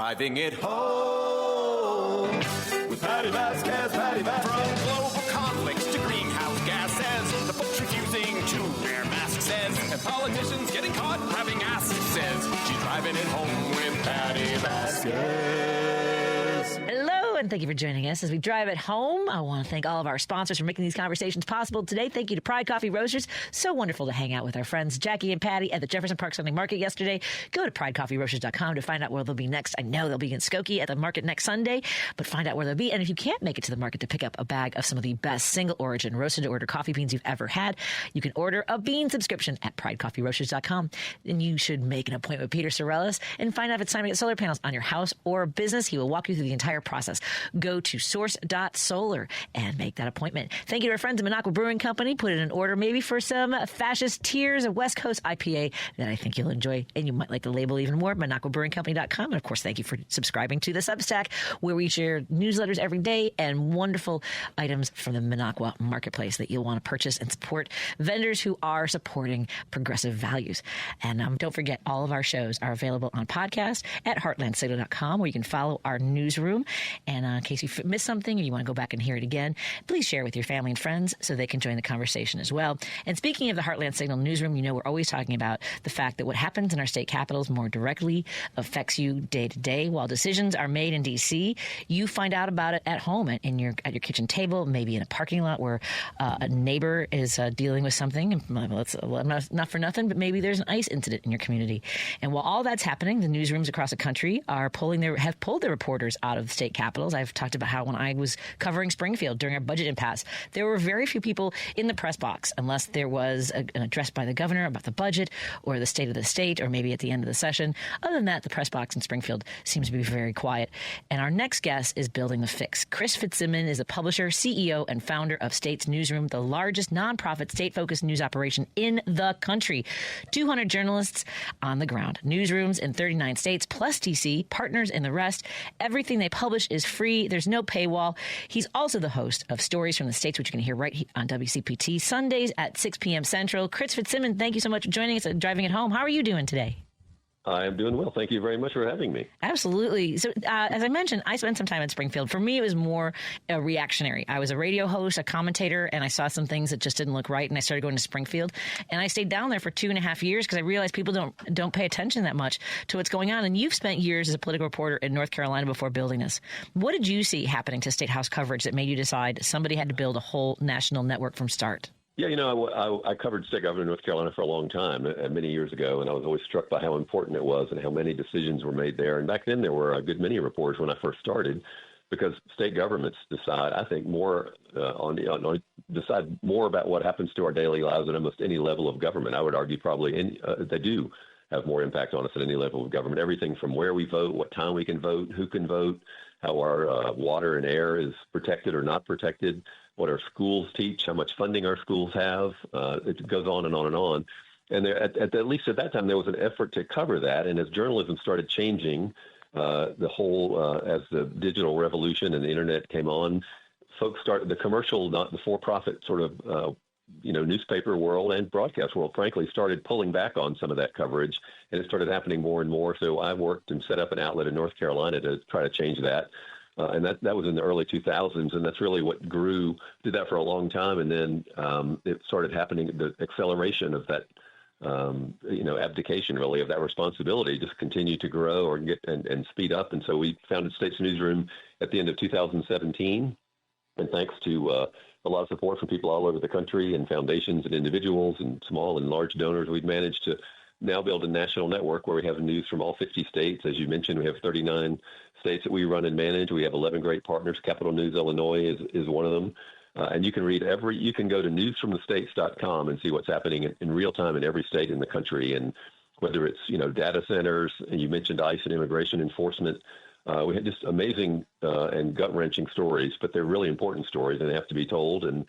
Driving it home with Patti Vasquez, Patti Vasquez. From global conflicts to greenhouse gases, the folks refusing to wear masks says, and politicians getting caught grabbing ass says, she's driving it home with Patti Vasquez. Hello, and thank you for joining us as we drive it home. I want to thank all of our sponsors for making these conversations possible today. Thank you to Pride Coffee Roasters. So wonderful to hang out with our friends Jackie and Patty at the Jefferson Park Sunday Market yesterday. Go to pridecoffeeroasters.com to find out where they'll be next. I know they'll be in Skokie at the market next Sunday, but find out where they'll be. And if you can't make it to the market to pick up a bag of some of the best single origin roasted to order coffee beans you've ever had, you can order a bean subscription at pridecoffeeroasters.com. And you should make an appointment with Peter Sorellis and find out if it's time to get solar panels on your house or business. He will walk you through the entire process. Go to source.solar and make that appointment. Thank you to our friends at Minocqua Brewing Company. Put in an order maybe for some Fascist Tears, a West Coast IPA that I think you'll enjoy and you might like the label even more. MinocquaBrewingCompany.com. And of course, thank you for subscribing to the Substack, where we share newsletters every day and wonderful items from the Minocqua marketplace that you'll want to purchase and support vendors who are supporting progressive values. And don't forget, all of our shows are available on podcast at heartlandsignal.com, where you can follow our newsroom. And in case you missed something or you want to go back and hear it again, please share with your family and friends so they can join the conversation as well. And speaking of the Heartland Signal newsroom, you know we're always talking about the fact that what happens in our state capitals more directly affects you day to day. While decisions are made in D.C., you find out about it at home, at your kitchen table, maybe in a parking lot where a neighbor is dealing with something. Not for nothing, but maybe there's an ICE incident in your community. And while all that's happening, the newsrooms across the country have pulled their reporters out of state capitals. I've talked about how when I was covering Springfield during our budget impasse, there were very few people in the press box unless there was an address by the governor about the budget or the state of the state, or maybe at the end of the session. Other than that, the press box in Springfield seems to be very quiet. And our next guest is building the fix. Chris Fitzsimmons is a publisher, CEO, and founder of States Newsroom, the largest nonprofit state-focused news operation in the country. 200 journalists on the ground, newsrooms in 39 states, plus DC, partners in the rest. Everything they publish is free. There's no paywall. He's also the host of Stories from the States, which you can hear right on WCPT Sundays at 6 p.m. Central. Chris Fitzsimmons, thank you so much for joining us at Driving It Home. How are you doing today? I am doing well. Thank you very much for having me. Absolutely. So as I mentioned, I spent some time in Springfield. For me, it was more reactionary. I was a radio host, a commentator, and I saw some things that just didn't look right. And I started going to Springfield. And I stayed down there for 2.5 years because I realized people don't pay attention that much to what's going on. And you've spent years as a political reporter in North Carolina before building this. What did you see happening to State House coverage that made you decide somebody had to build a whole national network from start? Yeah, I covered state government in North Carolina for a long time, many years ago, and I was always struck by how important it was and how many decisions were made there. And back then, there were a good many reporters when I first started, because state governments decide, I think, more decide more about what happens to our daily lives than almost any level of government. I would argue probably they do have more impact on us at any level of government. Everything from where we vote, what time we can vote, who can vote, how our water and air is protected or not protected, what our schools teach, how much funding our schools have. It goes on and on and on. And there, at least at that time, there was an effort to cover that. And as journalism started changing, as the digital revolution and the internet came on, folks started, the commercial, not the for-profit sort of newspaper world and broadcast world, frankly, started pulling back on some of that coverage, and it started happening more and more. So I worked and set up an outlet in North Carolina to try to change that. And that was in the early 2000s, and that's really what grew. Did that for a long time, and then it started happening. The acceleration of that, abdication really of that responsibility just continued to grow or get and speed up. And so we founded States Newsroom at the end of 2017, and thanks to a lot of support from people all over the country and foundations and individuals and small and large donors, we've managed to now build a national network where we have news from all 50 states. As you mentioned, we have 39 states that we run and manage. We have 11 great partners. Capital News Illinois is one of them. And you can you can go to newsfromthestates.com and see what's happening in real time in every state in the country. And whether it's, data centers, and you mentioned ICE and immigration enforcement, we had just amazing and gut-wrenching stories, but they're really important stories and they have to be told. And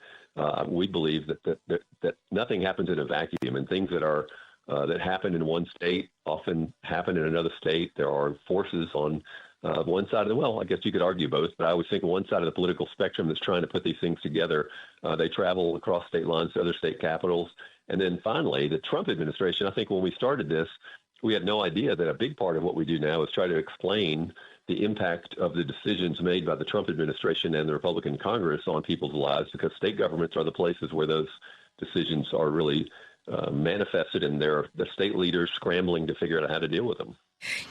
we believe that nothing happens in a vacuum, and things that are that happen in one state often happen in another state. There are forces on one side of I guess you could argue both, but I would think one side of the political spectrum that's trying to put these things together. They travel across state lines to other state capitals. And then finally, the Trump administration, I think when we started this, we had no idea that a big part of what we do now is try to explain the impact of the decisions made by the Trump administration and the Republican Congress on people's lives, because state governments are the places where those decisions are really manifested, and they're the state leaders scrambling to figure out how to deal with them.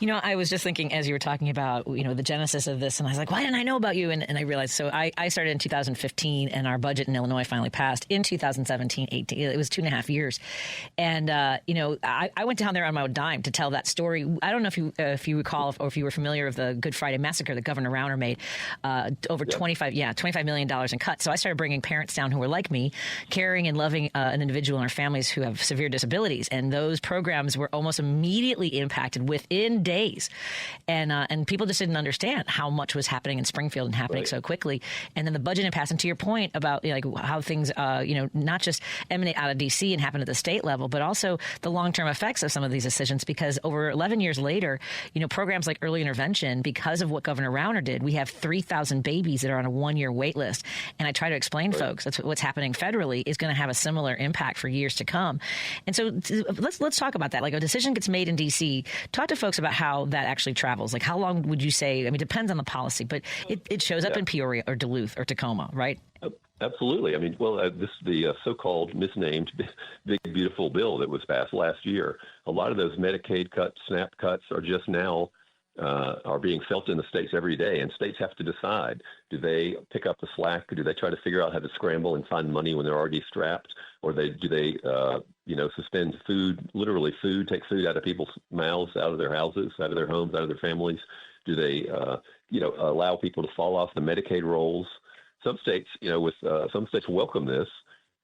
I was just thinking as you were talking about, the genesis of this, and I was like, why didn't I know about you? And I realized, so I started in 2015, and our budget in Illinois finally passed in 2017, 18. It was 2.5 years. And, I went down there on my own dime to tell that story. I don't know if you recall or if you were familiar with the Good Friday massacre that Governor Rauner made, over $25 million in cuts. So I started bringing parents down who were like me, caring and loving an individual in our families who have severe disabilities. And those programs were almost immediately impacted within days, and people just didn't understand how much was happening in Springfield and happening so quickly. And then the budget impasse, and to your point about how things not just emanate out of D.C. and happen at the state level, but also the long-term effects of some of these decisions. Because over 11 years later, programs like early intervention, because of what Governor Rauner did, we have 3,000 babies that are on a 1-year wait list. And I try to explain to folks that's what's happening federally is going to have a similar impact for years to come. And so let's talk about that. Like, a decision gets made in D.C. Talk to folks about how that actually travels. Like, how long would you say? I mean, it depends on the policy, but it shows up in Peoria or Duluth or Tacoma, right? Absolutely. I mean, this is the so-called misnamed Big Beautiful Bill that was passed last year. A lot of those Medicaid cuts, SNAP cuts are just now are being felt in the states every day, and states have to decide: do they pick up the slack? Do they try to figure out how to scramble and find money when they're already strapped, or do they suspend food, literally food, take food out of people's mouths, out of their houses, out of their homes, out of their families? Do they allow people to fall off the Medicaid rolls? Some states, some states welcome this.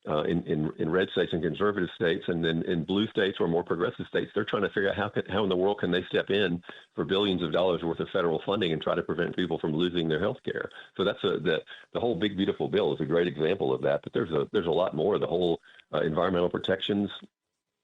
In red states and conservative states, and then in blue states or more progressive states, they're trying to figure out how in the world can they step in for billions of dollars worth of federal funding and try to prevent people from losing their health care. So that's the whole Big Beautiful Bill is a great example of that. But there's a lot more. The whole environmental protections,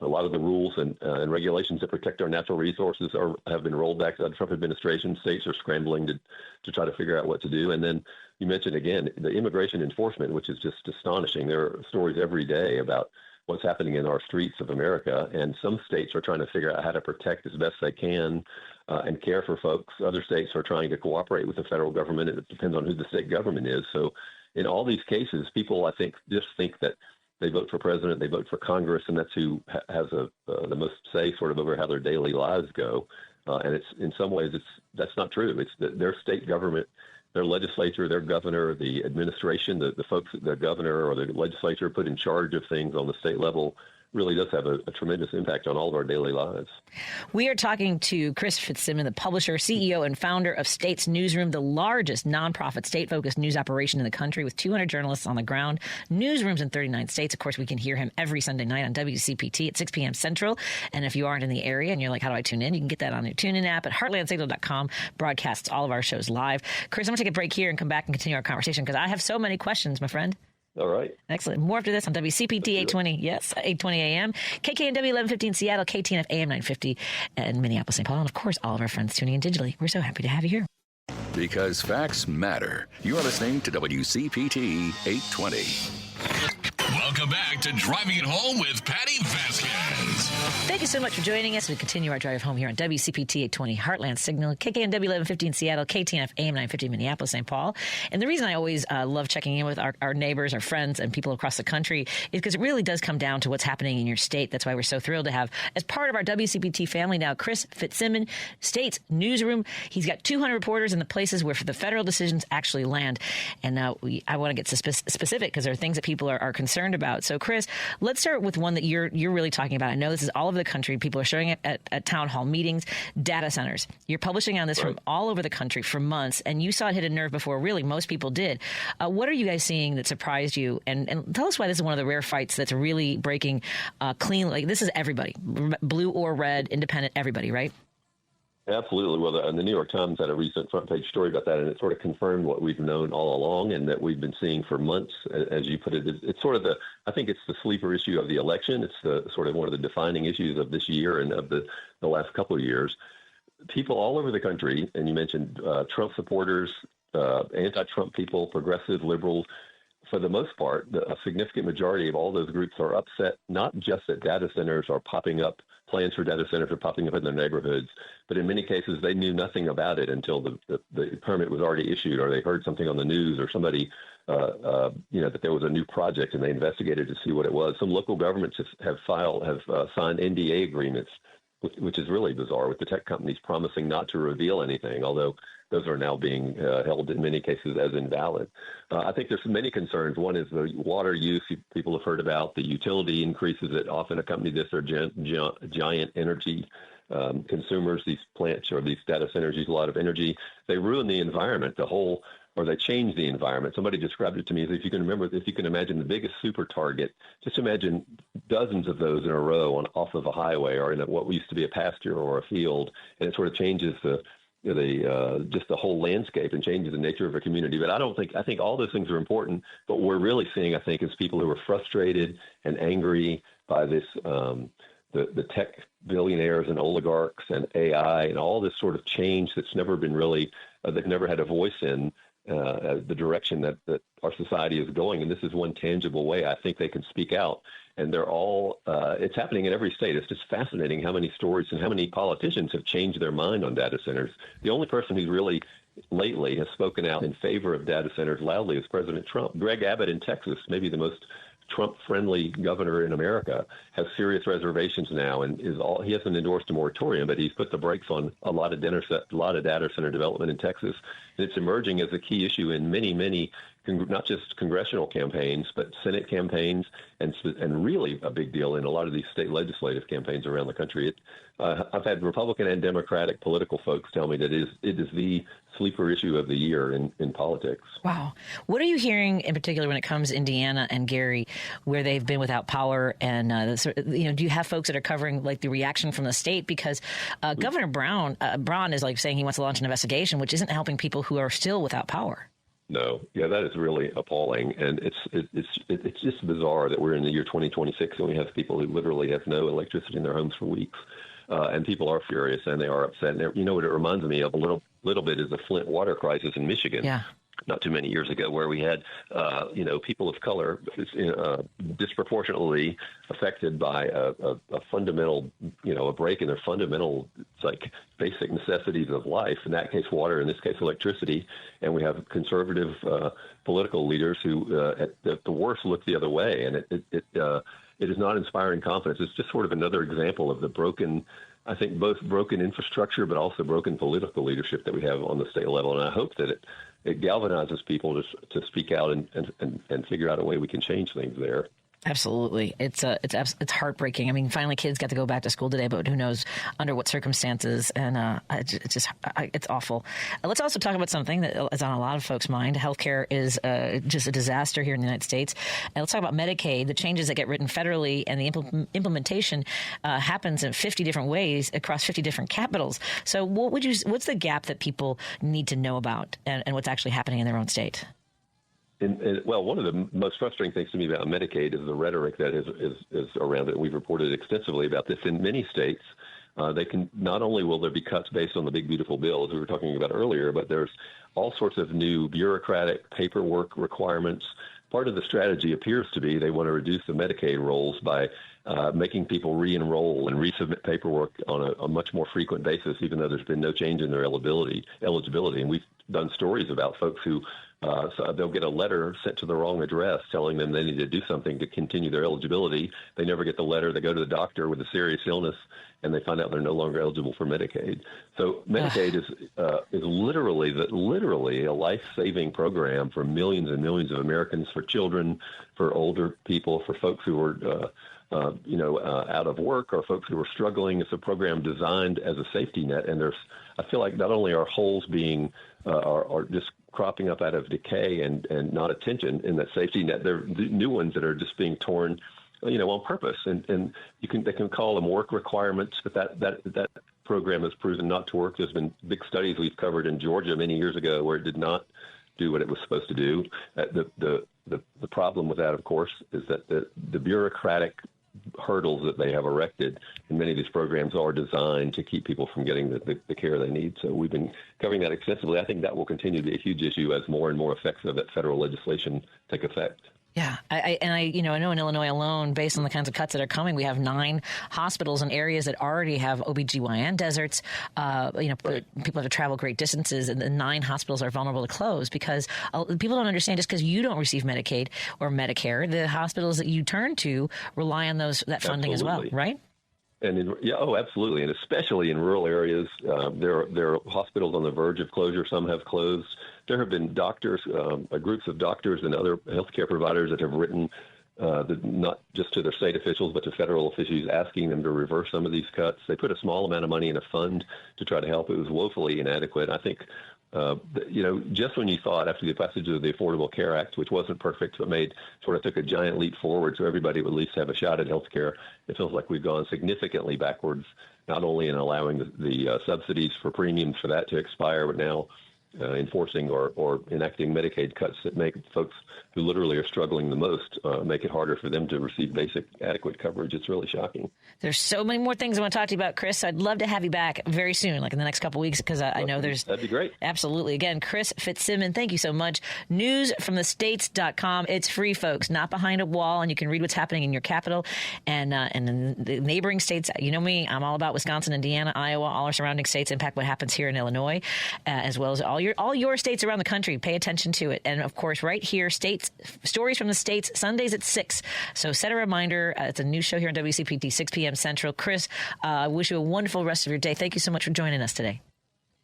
a lot of the rules and regulations that protect our natural resources have been rolled back to the Trump administration. States are scrambling to try to figure out what to do. And then you mentioned, again, the immigration enforcement, which is just astonishing. There are stories every day about what's happening in our streets of America. And some states are trying to figure out how to protect as best they can and care for folks. Other states are trying to cooperate with the federal government. It depends on who the state government is. So in all these cases, people, I think, just think that they vote for president, they vote for Congress, and that's who has the most say sort of over how their daily lives go. And it's in some ways that's not true. It's their state government, their legislature, their governor, the administration, the folks, the governor or the legislature put in charge of things on the state level really does have a tremendous impact on all of our daily lives. We are talking to Chris Fitzsimmons, the publisher, CEO, and founder of States Newsroom, the largest nonprofit state-focused news operation in the country with 200 journalists on the ground, newsrooms in 39 states. Of course, we can hear him every Sunday night on WCPT at 6 p.m. Central. And if you aren't in the area and you're like, how do I tune in? You can get that on your TuneIn app at heartlandsignal.com. Broadcasts all of our shows live. Chris, I'm going to take a break here and come back and continue our conversation because I have so many questions, my friend. All right. Excellent. More after this on WCPT 820. Yes, 820 a.m. KKNW 1150 in Seattle, KTNF AM 950 in Minneapolis, St. Paul. And, of course, all of our friends tuning in digitally. We're so happy to have you here. Because facts matter. You are listening to WCPT 820. Welcome back to Driving It Home with Patti Vasquez. Thank you so much for joining us. We continue our drive home here on WCPT 820 Heartland Signal, KKNW 1150 in Seattle, KTNF AM 950 Minneapolis, St. Paul. And the reason I always love checking in with our neighbors, our friends, and people across the country is because it really does come down to what's happening in your state. That's why we're so thrilled to have, as part of our WCPT family now, Chris Fitzsimmons, States Newsroom. He's got 200 reporters in the places where the federal decisions actually land. And I want to get specific because there are things that people are concerned about. So, Chris, let's start with one that you're really talking about. I know this is all over the country. People are showing it at town hall meetings, data centers. You're publishing on this from all over the country for months, and you saw it hit a nerve before really most people did. What are you guys seeing that surprised you? And tell us why this is one of the rare fights that's really breaking clean. Like, this is everybody, blue or red, independent, everybody, right? Absolutely. Well, the New York Times had a recent front page story about that, and it sort of confirmed what we've known all along and that we've been seeing for months, as you put it. It's sort of I think it's the sleeper issue of the election. It's the sort of one of the defining issues of this year and of the last couple of years. People all over the country, and you mentioned Trump supporters, anti-Trump people, progressive, liberals, for the most part, a significant majority of all those groups are upset, not just that data centers are popping up plans for data centers are popping up in their neighborhoods. But in many cases, they knew nothing about it until the permit was already issued, or they heard something on the news, or somebody, that there was a new project, and they investigated to see what it was. Some local governments have signed NDA agreements, which is really bizarre, with the tech companies promising not to reveal anything, although those are now being held in many cases as invalid. I think there's many concerns. One is the water use people have heard about, the utility increases that often accompany this are giant energy consumers. These plants or these data centers use a lot of energy. They ruin the environment, or they change the environment. Somebody described it to me as if you can imagine the biggest super target, just imagine dozens of those in a row off of a highway or in what used to be a pasture or a field, and it sort of changes just the whole landscape and changes the nature of a community. But I think all those things are important. But what we're really seeing, I think, is people who are frustrated and angry by this, the tech billionaires and oligarchs and AI and all this sort of change that's never been really, they've never had a voice in the direction that our society is going. And this is one tangible way I think they can speak out. And they're all, it's happening in every state. It's just fascinating how many stories and how many politicians have changed their mind on data centers. The only person who's really lately has spoken out in favor of data centers loudly is President Trump. Greg Abbott in Texas, maybe the most Trump-friendly governor in America, has serious reservations now, and he hasn't endorsed a moratorium, but he's put the brakes on a lot of data center development in Texas. And it's emerging as a key issue in many, not just congressional campaigns, but Senate campaigns, and really a big deal in a lot of these state legislative campaigns around the country. I've had Republican and Democratic political folks tell me that it is the sleeper issue of the year in politics. Wow. What are you hearing in particular when it comes to Indiana and Gary, where they've been without power? And, do you have folks that are covering like the reaction from the state? Because Governor Braun is like saying he wants to launch an investigation, which isn't helping people who are still without power. No, yeah, that is really appalling, and it's just bizarre that we're in the year 2026 and we have people who literally have no electricity in their homes for weeks, and people are furious and they are upset. And you know what it reminds me of a little bit is the Flint water crisis in Michigan. Yeah. Not too many years ago, where we had, people of color disproportionately affected by a fundamental, a break in their fundamental, like basic necessities of life. In that case, water. In this case, electricity. And we have conservative political leaders who, at the worst, look the other way. And it is not inspiring confidence. It's just sort of another example of the broken. I think both broken infrastructure, but also broken political leadership that we have on the state level. And I hope that it galvanizes people to speak out and figure out a way we can change things there. Absolutely. It's heartbreaking. I mean, finally kids got to go back to school today, but who knows under what circumstances. And it's awful. Let's also talk about something that is on a lot of folks' mind. Healthcare is just a disaster here in the United States. And let's talk about Medicaid, the changes that get written federally, and the implementation happens in 50 different ways across 50 different capitals. So what's the gap that people need to know about and what's actually happening in their own state? Well, one of the most frustrating things to me about Medicaid is the rhetoric that is around it. We've reported extensively about this in many states. They can not only will there be cuts based on the big beautiful bill as we were talking about earlier, but there's all sorts of new bureaucratic paperwork requirements. Part of the strategy appears to be they want to reduce the Medicaid rolls by making people re-enroll and resubmit paperwork on a much more frequent basis, even though there's been no change in their eligibility. And we've done stories about folks who so they'll get a letter sent to the wrong address telling them they need to do something to continue their eligibility. They never get the letter. They go to the doctor with a serious illness, and they find out they're no longer eligible for Medicaid. So Medicaid is literally a life-saving program for millions and millions of Americans, for children, for older people, for folks who are out of work, or folks who are struggling. It's a program designed as a safety net, and I feel like not only are holes being are just cropping up out of decay and not attention in that safety net, there are new ones that are just being torn, on purpose. And they can call them work requirements, but that program has proven not to work. There's been big studies we've covered in Georgia many years ago where it did not do what it was supposed to do. The problem with that, of course, is that the bureaucratic hurdles that they have erected in many of these programs are designed to keep people from getting the care they need. So we've been covering that extensively. I think that will continue to be a huge issue as more and more effects of that federal legislation take effect. Yeah. I know in Illinois alone, based on the kinds of cuts that are coming, we have 9 hospitals in areas that already have OBGYN deserts. People have to travel great distances, and the 9 hospitals are vulnerable to close because people don't understand just because you don't receive Medicaid or Medicare, the hospitals that you turn to rely on that funding as well, right? And absolutely, and especially in rural areas, there are hospitals on the verge of closure. Some have closed. There have been doctors, groups of doctors and other healthcare providers that have written not just to their state officials but to federal officials, asking them to reverse some of these cuts. They put a small amount of money in a fund to try to help. It was woefully inadequate. I think. Just when you thought after the passage of the Affordable Care Act, which wasn't perfect, but took a giant leap forward so everybody would at least have a shot at health care, it feels like we've gone significantly backwards, not only in allowing the subsidies for premiums for that to expire, but now enforcing or enacting Medicaid cuts that make folks who literally are struggling the most, make it harder for them to receive basic adequate coverage. It's really shocking. There's so many more things I want to talk to you about, Chris. I'd love to have you back very soon, like in the next couple of weeks, because I know that'd be great. Absolutely. Again, Chris Fitzsimmons, thank you so much. Newsfromthestates.com. It's free, folks, not behind a wall, and you can read what's happening in your capital and in the neighboring states. You know me, I'm all about Wisconsin, Indiana, Iowa, all our surrounding states impact what happens here in Illinois, as well as all your states around the country. Pay attention to it. And of course, right here, Stories from the States, Sundays at 6. So set a reminder. It's a new show here on WCPT, 6 p.m. Central. Chris, I wish you a wonderful rest of your day. Thank you so much for joining us today.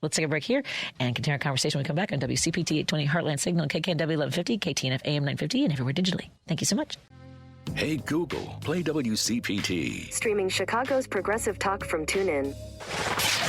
Let's take a break here and continue our conversation when we come back on WCPT 820 Heartland Signal, KKNW 1150, KTNF AM 950, and everywhere digitally. Thank you so much. Hey, Google, play WCPT. Streaming Chicago's progressive talk from TuneIn.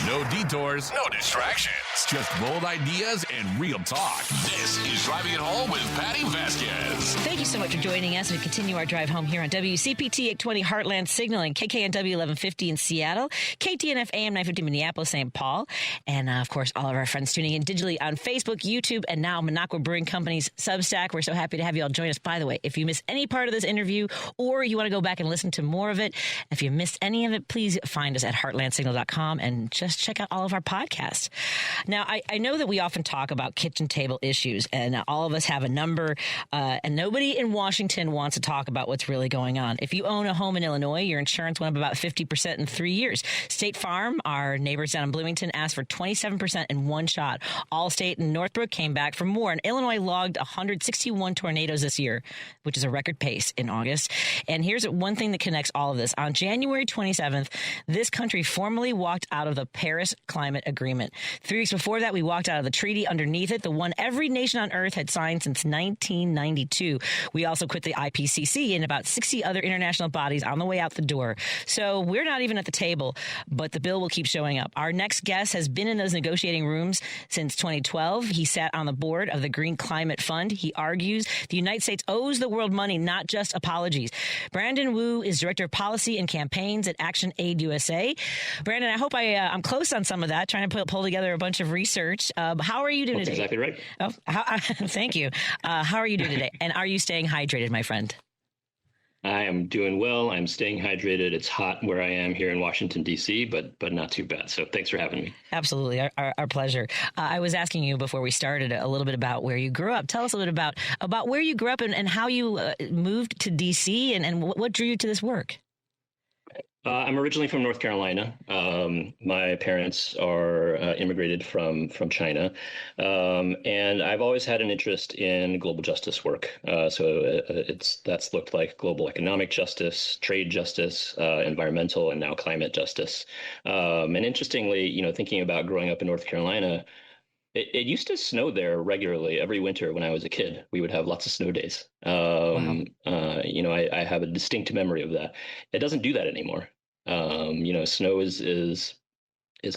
No detours, no distractions. Just bold ideas and real talk. This is Driving It Home with Patti Vasquez. Thank you so much for joining us. We continue our drive home here on WCPT 820 Heartland Signal and KKNW 1150 in Seattle, KTNF AM 950 Minneapolis, St. Paul, and of course, all of our friends tuning in digitally on Facebook, YouTube, and now Minocqua Brewing Company's Substack. We're so happy to have you all join us. By the way, if you missed any part of this interview or you want to go back and listen to more of it, if you missed any of it, please find us at heartlandsignal.com and just check out all of our podcasts. Now, I know that we often talk about kitchen table issues, and all of us have a number, and nobody in Washington wants to talk about what's really going on. If you own a home in Illinois, your insurance went up about 50% in 3 years. State Farm, our neighbors down in Bloomington, asked for 27% in one shot. Allstate and Northbrook came back for more, and Illinois logged 161 tornadoes this year, which is a record pace in August. And here's one thing that connects all of this. On January 27th, this country formally walked out of the Paris Climate Agreement. 3 weeks before that, we walked out of the treaty underneath it, the one every nation on earth had signed since 1992. We also quit the IPCC and about 60 other international bodies on the way out the door. So we're not even at the table, but the bill will keep showing up. Our next guest has been in those negotiating rooms since 2012. He sat on the board of the Green Climate Fund. He argues the United States owes the world money, not just apologies. Brandon Wu is Director of Policy and Campaigns at Action Aid USA. Brandon, I hope I'm close on some of that, trying to pull together a bunch of research. How are you doing today? That's exactly right. Oh, thank you. How are you doing today? And are you staying hydrated, my friend? I am doing well. I'm staying hydrated. It's hot where I am here in Washington, D.C., but not too bad. So thanks for having me. Absolutely. Our pleasure. I was asking you before we started a little bit about where you grew up. Tell us a little bit about where you grew up and how you moved to D.C. and what drew you to this work. I'm originally from North Carolina. My parents are immigrated from China, and I've always had an interest in global justice work. That's looked like global economic justice, trade justice, environmental, and now climate justice. And interestingly, thinking about growing up in North Carolina, it used to snow there regularly every winter when I was a kid. We would have lots of snow days. Wow. I have a distinct memory of that. It doesn't do that anymore. Snow is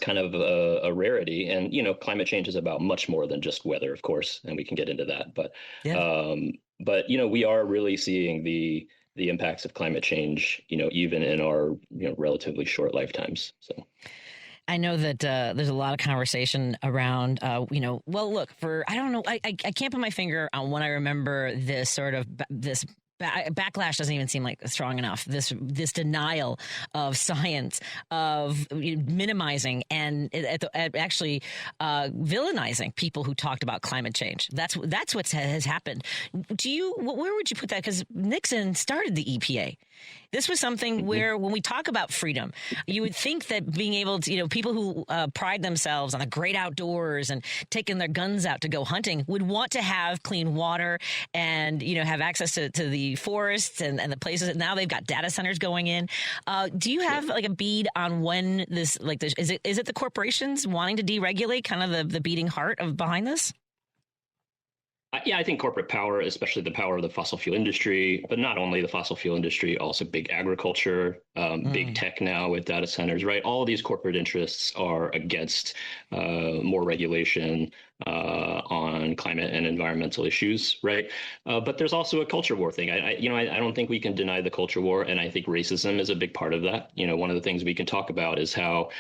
kind of a rarity, and climate change is about much more than just weather, of course, and we can get into that. But we are really seeing the impacts of climate change, even in our relatively short lifetimes. So. I know that there's a lot of conversation around, I don't know, I can't put my finger on when I remember this backlash doesn't even seem like strong enough. This denial of science, of minimizing and actually villainizing people who talked about climate change. That's what has happened. Where would you put that? Because Nixon started the EPA. This was something where, when we talk about freedom, you would think that being able to, people who pride themselves on the great outdoors and taking their guns out to go hunting would want to have clean water and, have access to the forests and the places. Now they've got data centers going in. Do you have like a bead on when this, is it the corporations wanting to deregulate, kind of the beating heart behind this? Yeah, I think corporate power, especially the power of the fossil fuel industry, but not only the fossil fuel industry, also big agriculture, big tech now with data centers, right? All of these corporate interests are against more regulation on climate and environmental issues, right? But there's also a culture war thing. I don't think we can deny the culture war, and I think racism is a big part of that. One of the things we can talk about is how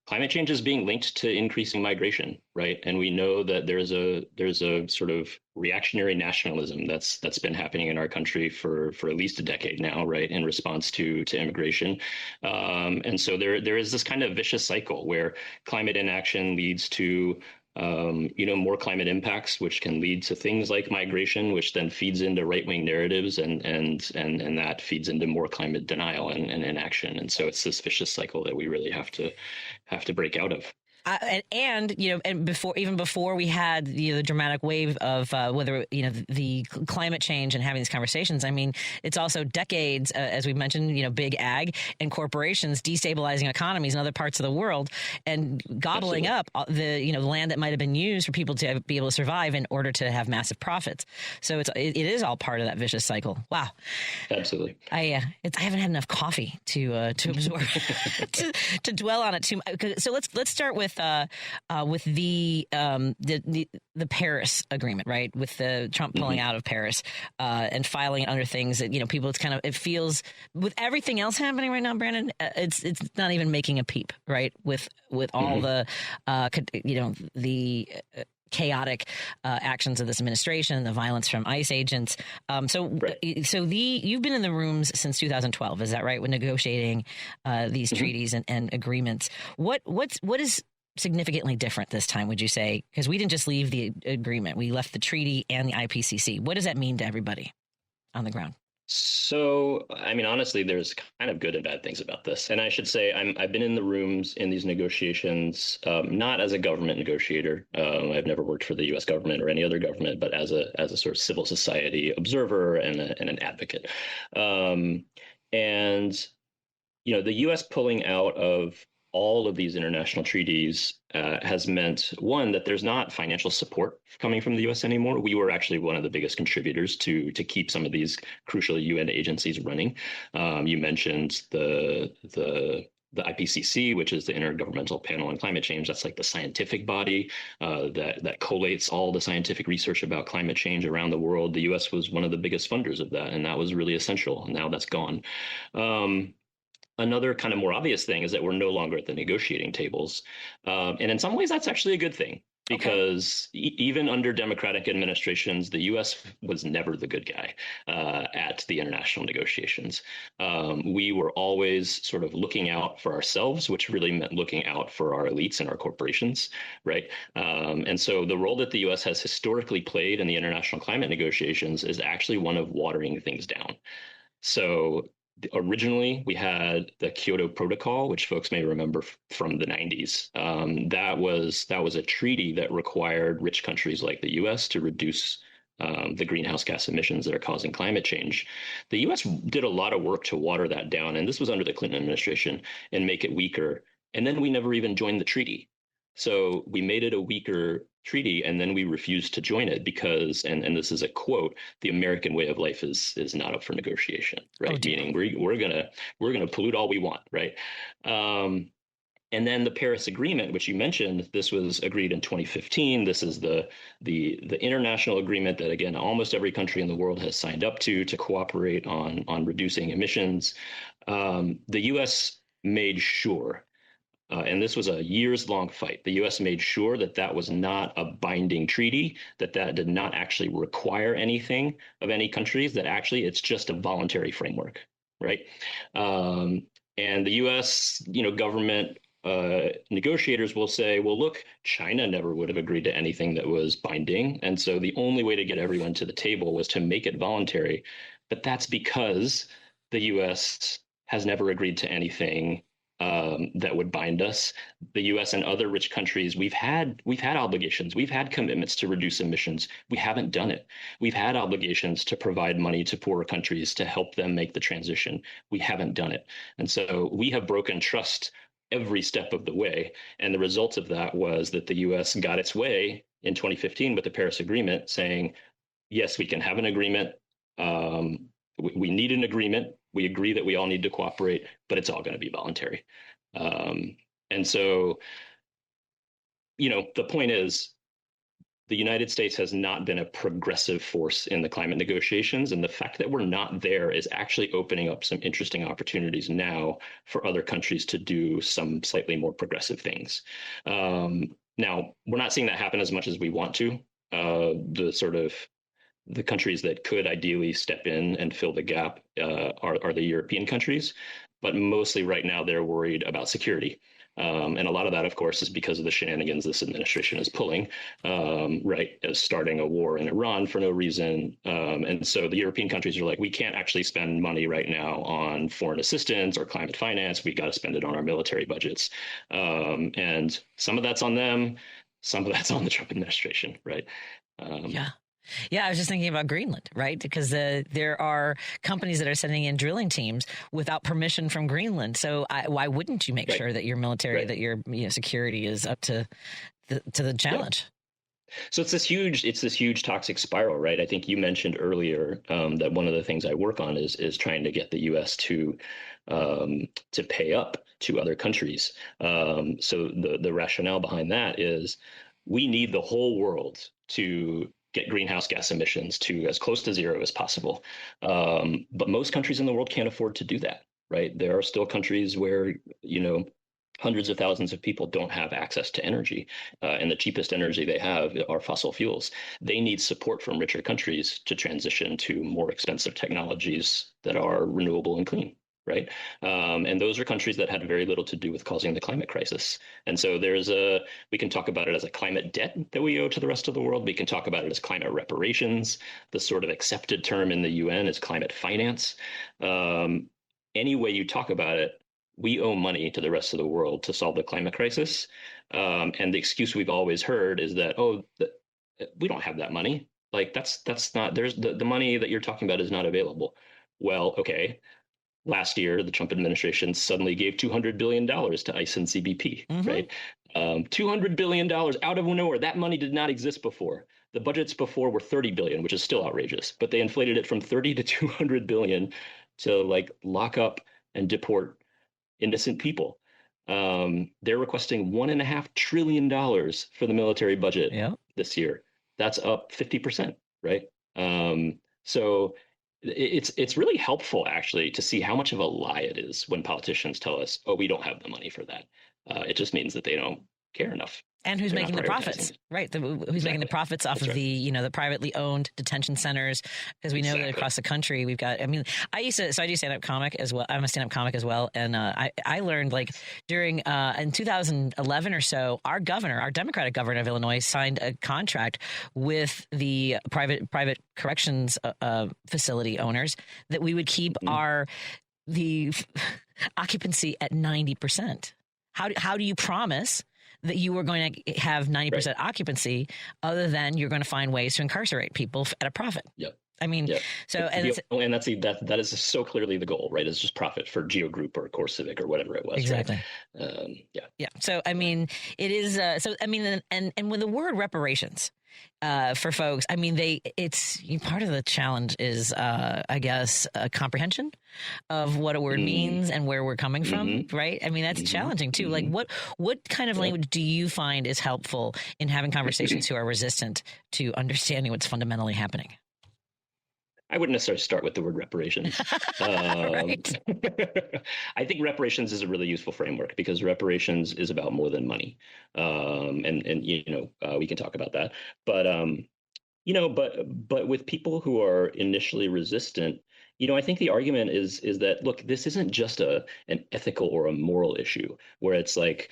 climate change is being linked to increasing migration, right? And we know that there's a sort of reactionary nationalism that's been happening in our country for at least a decade now, right? In response to immigration, and so there is this kind of vicious cycle where climate inaction leads to more climate impacts, which can lead to things like migration, which then feeds into right-wing narratives, and that feeds into more climate denial and inaction. And so it's this vicious cycle that we really have to break out of. And before we had the dramatic wave of whether the climate change and having these conversations. I mean, it's also decades, as we mentioned, big ag and corporations destabilizing economies in other parts of the world and gobbling up the land that might have been used for people to be able to survive in order to have massive profits. So it is all part of that vicious cycle. Wow, absolutely. I haven't had enough coffee to absorb to dwell on it too much. So let's start with the Paris Agreement, right? With the Trump pulling out of Paris and filing it under things that people, it feels with everything else happening right now, Brandon, it's not even making a peep, right? With all the chaotic actions of this administration, the violence from ICE agents. So you've been in the rooms since 2012, is that right? When negotiating these treaties and agreements, what is significantly different this time, would you say? Because we didn't just leave the agreement, we left the treaty and the IPCC. What does that mean to everybody on the ground? So, I mean, honestly, there's kind of good and bad things about this. And I should say I've been in the rooms in these negotiations, not as a government negotiator. I've never worked for the U.S. government or any other government, but as a sort of civil society observer and an advocate. And, the U.S. pulling out of all of these international treaties has meant, one, that there's not financial support coming from the U.S. anymore. We were actually one of the biggest contributors to keep some of these crucial UN agencies running. You mentioned the IPCC, which is the Intergovernmental Panel on Climate Change. That's like the scientific body that collates all the scientific research about climate change around the world. The U.S. was one of the biggest funders of that, and that was really essential. Now that's gone. Another kind of more obvious thing is that we're no longer at the negotiating tables. And in some ways, that's actually a good thing, because even under Democratic administrations, the U.S. was never the good guy at the international negotiations. We were always sort of looking out for ourselves, which really meant looking out for our elites and our corporations, right? And so the role that the U.S. has historically played in the international climate negotiations is actually one of watering things down. So originally, we had the Kyoto Protocol, which folks may remember from the 90s. That was a treaty that required rich countries like the U.S. to reduce the greenhouse gas emissions that are causing climate change. The U.S. did a lot of work to water that down, and this was under the Clinton administration, and make it weaker. And then we never even joined the treaty. So we made it a weaker treaty, and then we refused to join it because, and this is a quote, the American way of life is not up for negotiation, right? Meaning we're gonna pollute all we want, right? And then the Paris Agreement, which you mentioned, this was agreed in 2015. This is the international agreement that, again, almost every country in the world has signed up to cooperate on reducing emissions. The U.S. made sure And this was a years-long fight. The U.S. made sure that that was not a binding treaty, that that did not actually require anything of any countries, that actually it's just a voluntary framework, right? And the U.S. government negotiators will say, well, look, China never would have agreed to anything that was binding. And so the only way to get everyone to the table was to make it voluntary. But that's because the U.S. has never agreed to anything that would bind us. The U.S. and other rich countries, we've had obligations. We've had commitments to reduce emissions. We haven't done it. We've had obligations to provide money to poorer countries to help them make the transition. We haven't done it. And so we have broken trust every step of the way. And the result of that was that the U.S. got its way in 2015 with the Paris Agreement, saying, yes, we can have an agreement. We need an agreement. We agree that we all need to cooperate, but it's all going to be voluntary. And so, the point is, the United States has not been a progressive force in the climate negotiations. And the fact that we're not there is actually opening up some interesting opportunities now for other countries to do some slightly more progressive things. Now, we're not seeing that happen as much as we want to. The countries that could ideally step in and fill the gap are the European countries, but mostly right now they're worried about security. And a lot of that, of course, is because of the shenanigans this administration is pulling, as starting a war in Iran for no reason. And so the European countries are like, we can't actually spend money right now on foreign assistance or climate finance. We got to spend it on our military budgets. And some of that's on them. Some of that's on the Trump administration, right? Yeah, I was just thinking about Greenland, right? Because there are companies that are sending in drilling teams without permission from Greenland. So why wouldn't you make sure that your military, that your security is up to the challenge? Yeah. So it's this huge toxic spiral, right? I think you mentioned earlier that one of the things I work on is trying to get the U.S. to pay up to other countries. So the rationale behind that is we need the whole world to get greenhouse gas emissions to as close to zero as possible. But most countries in the world can't afford to do that, right? There are still countries where, hundreds of thousands of people don't have access to energy, and the cheapest energy they have are fossil fuels. They need support from richer countries to transition to more expensive technologies that are renewable and clean. Right. And those are countries that had very little to do with causing the climate crisis. And so we can talk about it as a climate debt that we owe to the rest of the world. We can talk about it as climate reparations. The sort of accepted term in the UN is climate finance. Any way you talk about it, we owe money to the rest of the world to solve the climate crisis. And the excuse we've always heard is that, we don't have that money. Like that's not, there's the money that you're talking about is not available. Well, okay. Last year, the Trump administration suddenly gave $200 billion to ICE and CBP, right? $200 billion out of nowhere. That money did not exist before. The budgets before were $30 billion, which is still outrageous, but they inflated it from 30 to 200 billion to lock up and deport innocent people. They're requesting $1.5 trillion for the military budget this year. That's up 50%, right? So it's really helpful actually to see how much of a lie it is when politicians tell us, we don't have the money for that. It just means that they don't care enough. And who's making the profits, right? Who's making the profits off of the, the privately owned detention centers? Because we know that across the country we've got. I do stand-up comic as well. I'm a stand-up comic as well, and I learned during in 2011 or so, our Democratic governor of Illinois, signed a contract with the private corrections facility owners that we would keep the occupancy at 90%. How do you promise that you are going to have 90% occupancy other than you're going to find ways to incarcerate people at a profit? Yep. So and that is so clearly the goal, right? It's just profit for Geo Group or Core Civic or whatever it was. Exactly. Right? So it is. And when the word reparations for folks, it's part of the challenge is I guess a comprehension of what a word means and where we're coming from, right? That's challenging too. What kind of language do you find is helpful in having conversations who are resistant to understanding what's fundamentally happening? I wouldn't necessarily start with the word reparations. Right. I think reparations is a really useful framework because reparations is about more than money, we can talk about that. But but with people who are initially resistant, I think the argument is that look, this isn't just an ethical or a moral issue where it's like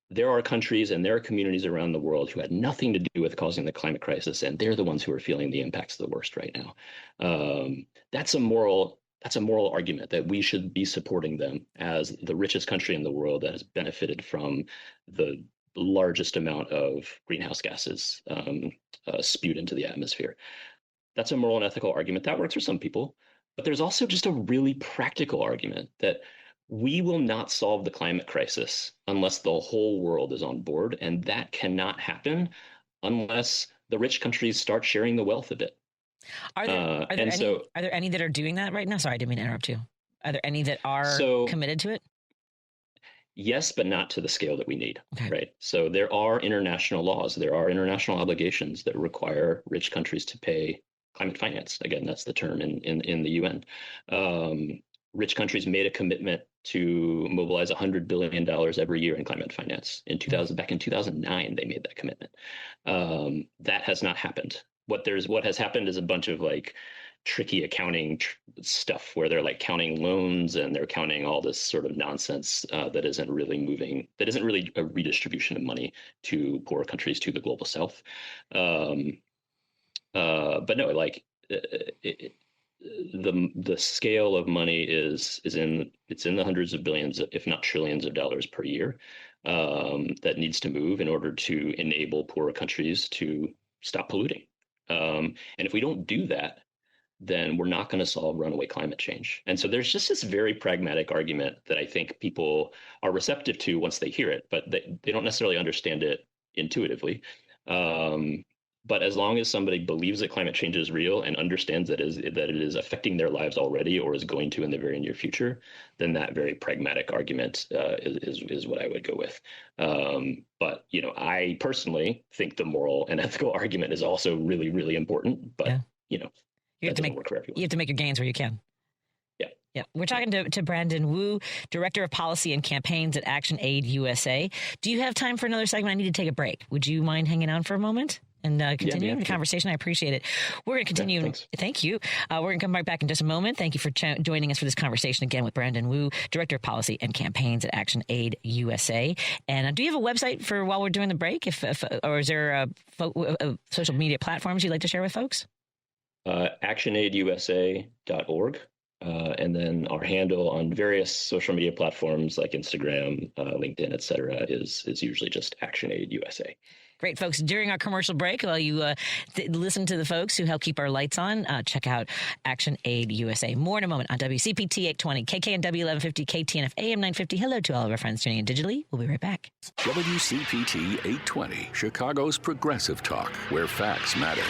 there are countries and there are communities around the world who had nothing to do with causing the climate crisis, and they're the ones who are feeling the impacts the worst right now. That's a moral argument that we should be supporting them as the richest country in the world that has benefited from the largest amount of greenhouse gases spewed into the atmosphere. That's a moral and ethical argument that works for some people, but there's also just a really practical argument that we will not solve the climate crisis unless the whole world is on board. And that cannot happen unless the rich countries start sharing the wealth a bit. Are there any that are doing that right now? Sorry, I didn't mean to interrupt you. Are there any that are committed to it? Yes, but not to the scale that we need, okay. Right? So there are international laws, there are international obligations that require rich countries to pay climate finance. Again, that's the term in the UN. Rich countries made a commitment to mobilize $100 billion every year in climate finance. Back in 2009, they made that commitment. That has not happened. What has happened is a bunch of like tricky accounting stuff where they're like counting loans and they're counting all this sort of nonsense that isn't really a redistribution of money to poorer countries, to the global south. But no, like the scale of money is in the hundreds of billions, if not trillions of dollars per year that needs to move in order to enable poorer countries to stop polluting. And if we don't do that, then we're not going to solve runaway climate change. And so there's just this very pragmatic argument that I think people are receptive to once they hear it, but they don't necessarily understand it intuitively. But as long as somebody believes that climate change is real and understands that it is affecting their lives already or is going to in the very near future, then that very pragmatic argument is what I would go with. But I personally think the moral and ethical argument is also really, really important. But you have to make your gains where you can. Yeah, we're talking to Brandon Wu, Director of Policy and Campaigns at Action Aid USA. Do you have time for another segment? I need to take a break. Would you mind hanging on for a moment and continuing the conversation? I appreciate it. We're going to continue. Yeah, thank you. We're going to come right back in just a moment. Thank you for joining us for this conversation again with Brandon Wu, Director of Policy and Campaigns at Action Aid USA. And do you have a website for while we're doing the break? Or is there social media platforms you'd like to share with folks? ActionAidUSA.org. And then our handle on various social media platforms like Instagram, LinkedIn, et cetera, is usually just ActionAid USA. Great, folks. During our commercial break, while you listen to the folks who help keep our lights on, check out Action Aid USA. More in a moment on WCPT 820, KKNW 1150, KTNF AM 950. Hello to all of our friends tuning in digitally. We'll be right back. WCPT 820, Chicago's progressive talk, where facts matter.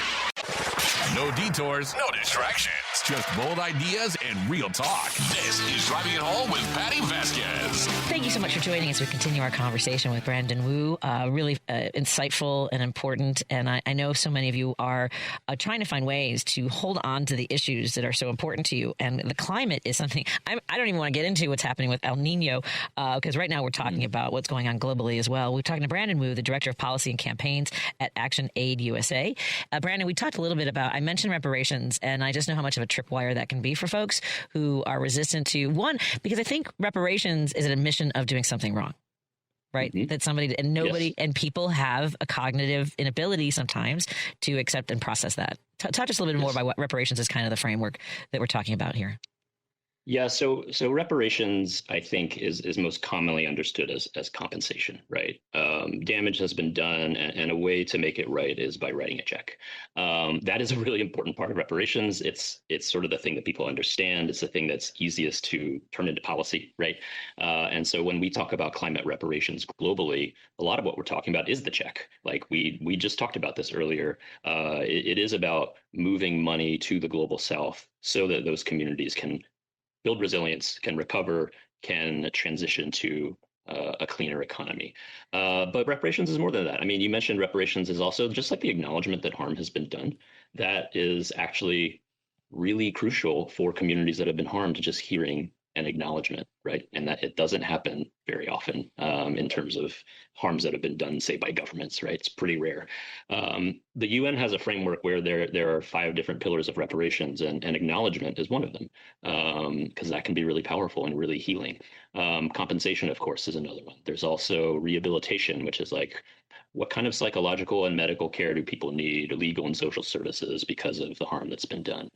No detours, no distractions. Just bold ideas and real talk. This is Driving It Home with Patti Vasquez. Thank you so much for joining us. We continue our conversation with Brandon Wu. Really insightful and important. And I know so many of you are trying to find ways to hold on to the issues that are so important to you. And the climate is something I don't even want to get into what's happening with El Nino, because right now we're talking about what's going on globally as well. We're talking to Brandon Wu, the Director of Policy and Campaigns at Action Aid USA. Brandon, we talked a little bit about, I mentioned reparations, and I just know how much of a tripwire that can be for folks who are resistant to one, because I think reparations is an admission of doing something wrong, right? Mm-hmm. That somebody and nobody and people have a cognitive inability sometimes to accept and process that. Talk us a little bit more about what reparations is kind of the framework that we're talking about here. Yeah, so reparations, I think, is most commonly understood as compensation, right? Damage has been done, and a way to make it right is by writing a check. That is a really important part of reparations. It's sort of the thing that people understand. It's the thing that's easiest to turn into policy, right? And so when we talk about climate reparations globally, a lot of what we're talking about is the check. Like we just talked about this earlier. It is about moving money to the global south so that those communities can build resilience, can recover, can transition to a cleaner economy. But reparations is more than that. I mean, you mentioned reparations is also just like the acknowledgement that harm has been done. That is actually really crucial for communities that have been harmed, just hearing an acknowledgement, right? And that it doesn't happen very often in terms of harms that have been done, say, by governments, right? It's pretty rare. The UN has a framework where there are 5 different pillars of reparations, and acknowledgement is one of them, because that can be really powerful and really healing. Compensation, of course, is another one. There's also rehabilitation, which is like, what kind of psychological and medical care do people need, legal and social services, because of the harm that's been done?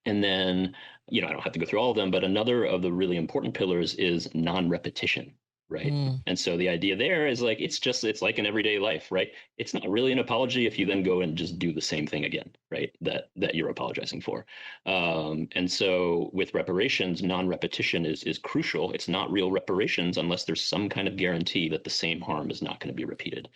And then, I don't have to go through all of them, but another of the really important pillars is non-repetition, right? And so the idea there is like, it's like in everyday life, right? It's not really an apology if you then go and just do the same thing again, right? That you're apologizing for. And so with reparations, non-repetition is crucial. It's not real reparations unless there's some kind of guarantee that the same harm is not going to be repeated.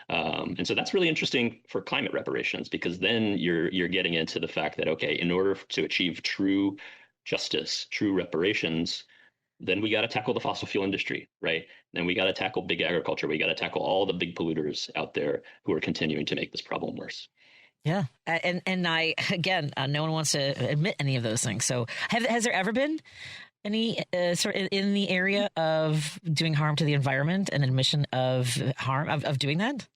And so that's really interesting for climate reparations, because then you're getting into the fact that, okay, in order to achieve true justice, true reparations, then we got to tackle the fossil fuel industry, right? Then we got to tackle big agriculture. We got to tackle all the big polluters out there who are continuing to make this problem worse. Yeah. And I, again, no one wants to admit any of those things. So has there ever been any sort of in the area of doing harm to the environment, an admission of harm, of doing that?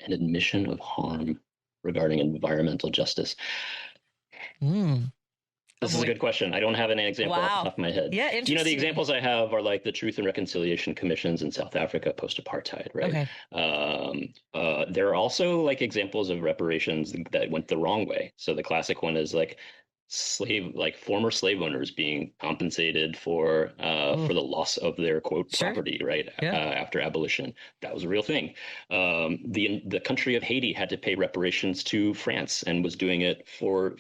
An admission of harm regarding environmental justice. This is a good question. I don't have an example off the top of my head. Yeah, interesting. The examples I have are like the Truth and Reconciliation Commissions in South Africa post-apartheid, right? Okay. There are also like examples of reparations that went the wrong way. So the classic one is like former slave owners being compensated for the loss of their quote property, right? After abolition. That was a real thing. The country of Haiti had to pay reparations to France and was doing it for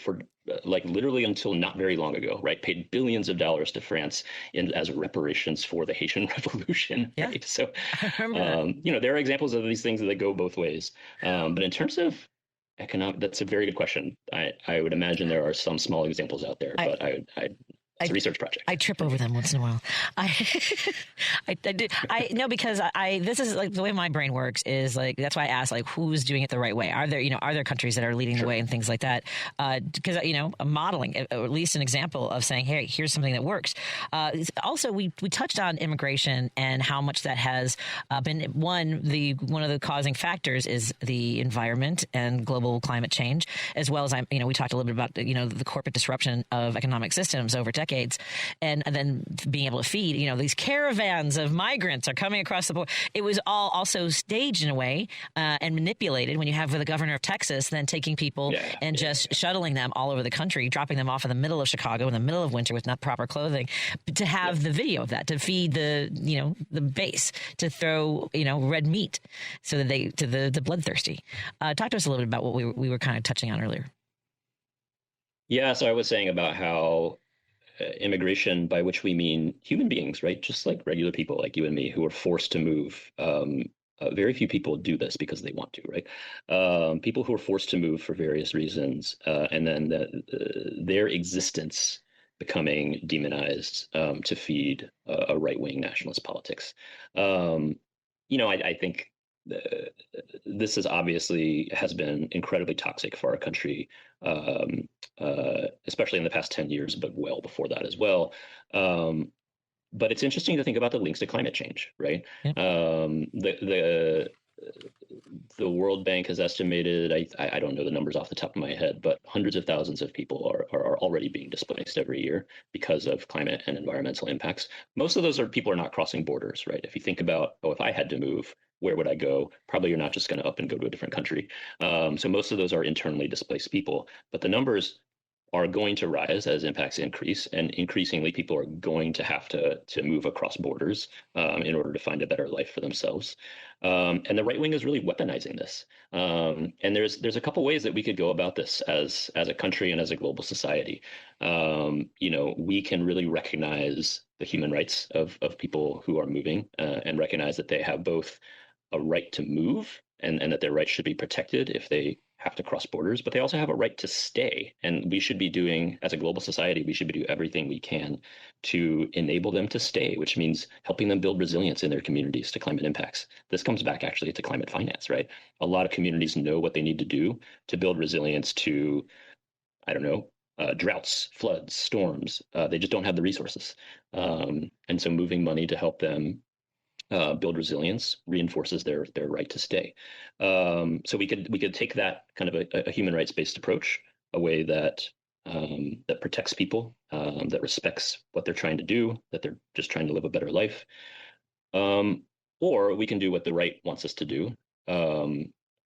like literally until not very long ago, right? Paid billions of dollars to France as reparations for the Haitian Revolution, right? So, there are examples of these things that go both ways. But in terms of economic, that's a very good question. I would imagine there are some small examples out there, but it's a research project. I trip over them once in a while. I do. No, because this is like the way my brain works is like, that's why I asked, like, who's doing it the right way? Are there countries that are leading the way and things like that? Because, modeling, or at least an example of saying, hey, here's something that works. Also, we touched on immigration and how much that has been one of the causing factors is the environment and global climate change, as well as, we talked a little bit about, the corporate disruption of economic systems over decades, and then being able to feed, these caravans of migrants are coming across the border. It was all also staged in a way and manipulated when you have the governor of Texas then taking people and just shuttling them all over the country, dropping them off in the middle of Chicago in the middle of winter with not proper clothing, to have the video of that, to feed the base, to throw, red meat so that the bloodthirsty. Talk to us a little bit about what we were kind of touching on earlier. Yeah, so I was saying about how immigration, by which we mean human beings, right? Just like regular people like you and me who are forced to move. Very few people do this because they want to, right? People who are forced to move for various reasons, and then their existence becoming demonized to feed a right-wing nationalist politics. I think this has been incredibly toxic for our country, especially in the past 10 years, but well before that as well. But it's interesting to think about the links to climate change, right? Yeah. The World Bank has estimated, I don't know the numbers off the top of my head, but hundreds of thousands of people are already being displaced every year because of climate and environmental impacts. Most of those people are not crossing borders, right? If you think about, if I had to move, where would I go? Probably you're not just going to up and go to a different country. So most of those are internally displaced people, but the numbers are going to rise as impacts increase, and increasingly people are going to have to move across borders in order to find a better life for themselves. And the right wing is really weaponizing this. And there's a couple ways that we could go about this as a country and as a global society. We can really recognize the human rights of people who are moving and recognize that they have both a right to move and that their rights should be protected if they have to cross borders, but they also have a right to stay. And we should be doing, as a global society, we should be doing everything we can to enable them to stay, which means helping them build resilience in their communities to climate impacts. This comes back actually to climate finance, right? A lot of communities know what they need to do to build resilience to I don't know, droughts, floods, storms. They just don't have the resources. And so moving money to help them build resilience reinforces their right to stay. So we could take that kind of a human rights based approach, a way that that protects people, that respects what they're trying to do, that they're just trying to live a better life. Or we can do what the right wants us to do,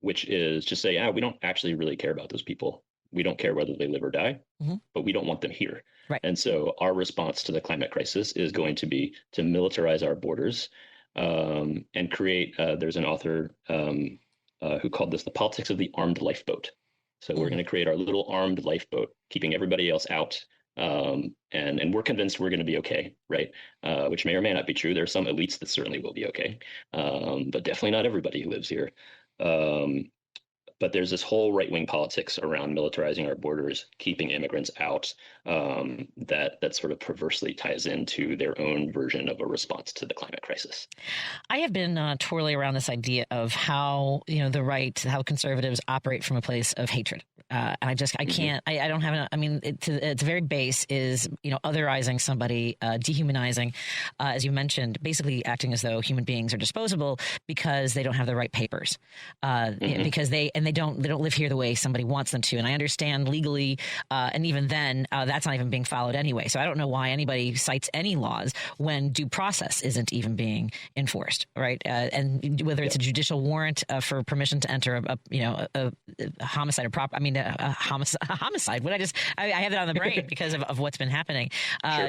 which is just say, we don't actually really care about those people. We don't care whether they live or die, but we don't want them here. Right. And so our response to the climate crisis is going to be to militarize our borders, and create, there's an author who called this the politics of the armed lifeboat. So we're going to create our little armed lifeboat, keeping everybody else out. And we're convinced we're going to be okay, right? Which may or may not be true. There are some elites that certainly will be okay, but definitely not everybody who lives here. But there's this whole right-wing politics around militarizing our borders, keeping immigrants out, that sort of perversely ties into their own version of a response to the climate crisis. I have been twirling around this idea of how, the right, how conservatives operate from a place of hatred. And I can't, I don't have, it's very base is, otherizing somebody, dehumanizing, as you mentioned, basically acting as though human beings are disposable because they don't have the right papers, because they don't live here the way somebody wants them to. And I understand legally, and even then, that's not even being followed anyway. So I don't know why anybody cites any laws when due process isn't even being enforced, right? And whether it's a judicial warrant for permission to enter a homicide or a homicide. What I have it on the brain because of what's been happening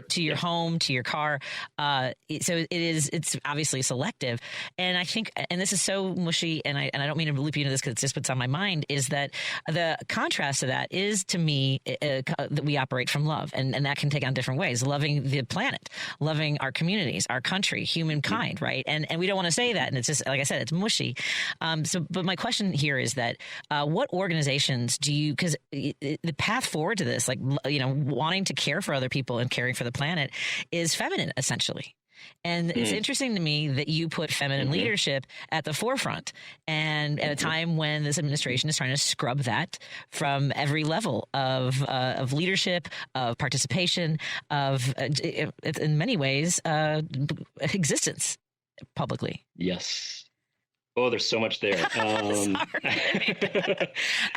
to your home, to your car. So it's obviously selective. And I think, and this is so mushy, and I don't mean to loop you into this because it's just what's on my mind, is that the contrast to that is, to me, that we operate from love, and that can take on different ways. Loving the planet, loving our communities, our country, humankind, right? And we don't want to say that, and it's just, like I said, it's mushy. But my question here is that what organizations do you, because the path forward to this, wanting to care for other people and caring for the planet, is feminine, essentially. And it's interesting to me that you put feminine leadership at the forefront, and at a time when this administration is trying to scrub that from every level of leadership, of participation, of in many ways existence publicly. Yes. Oh, there's so much there.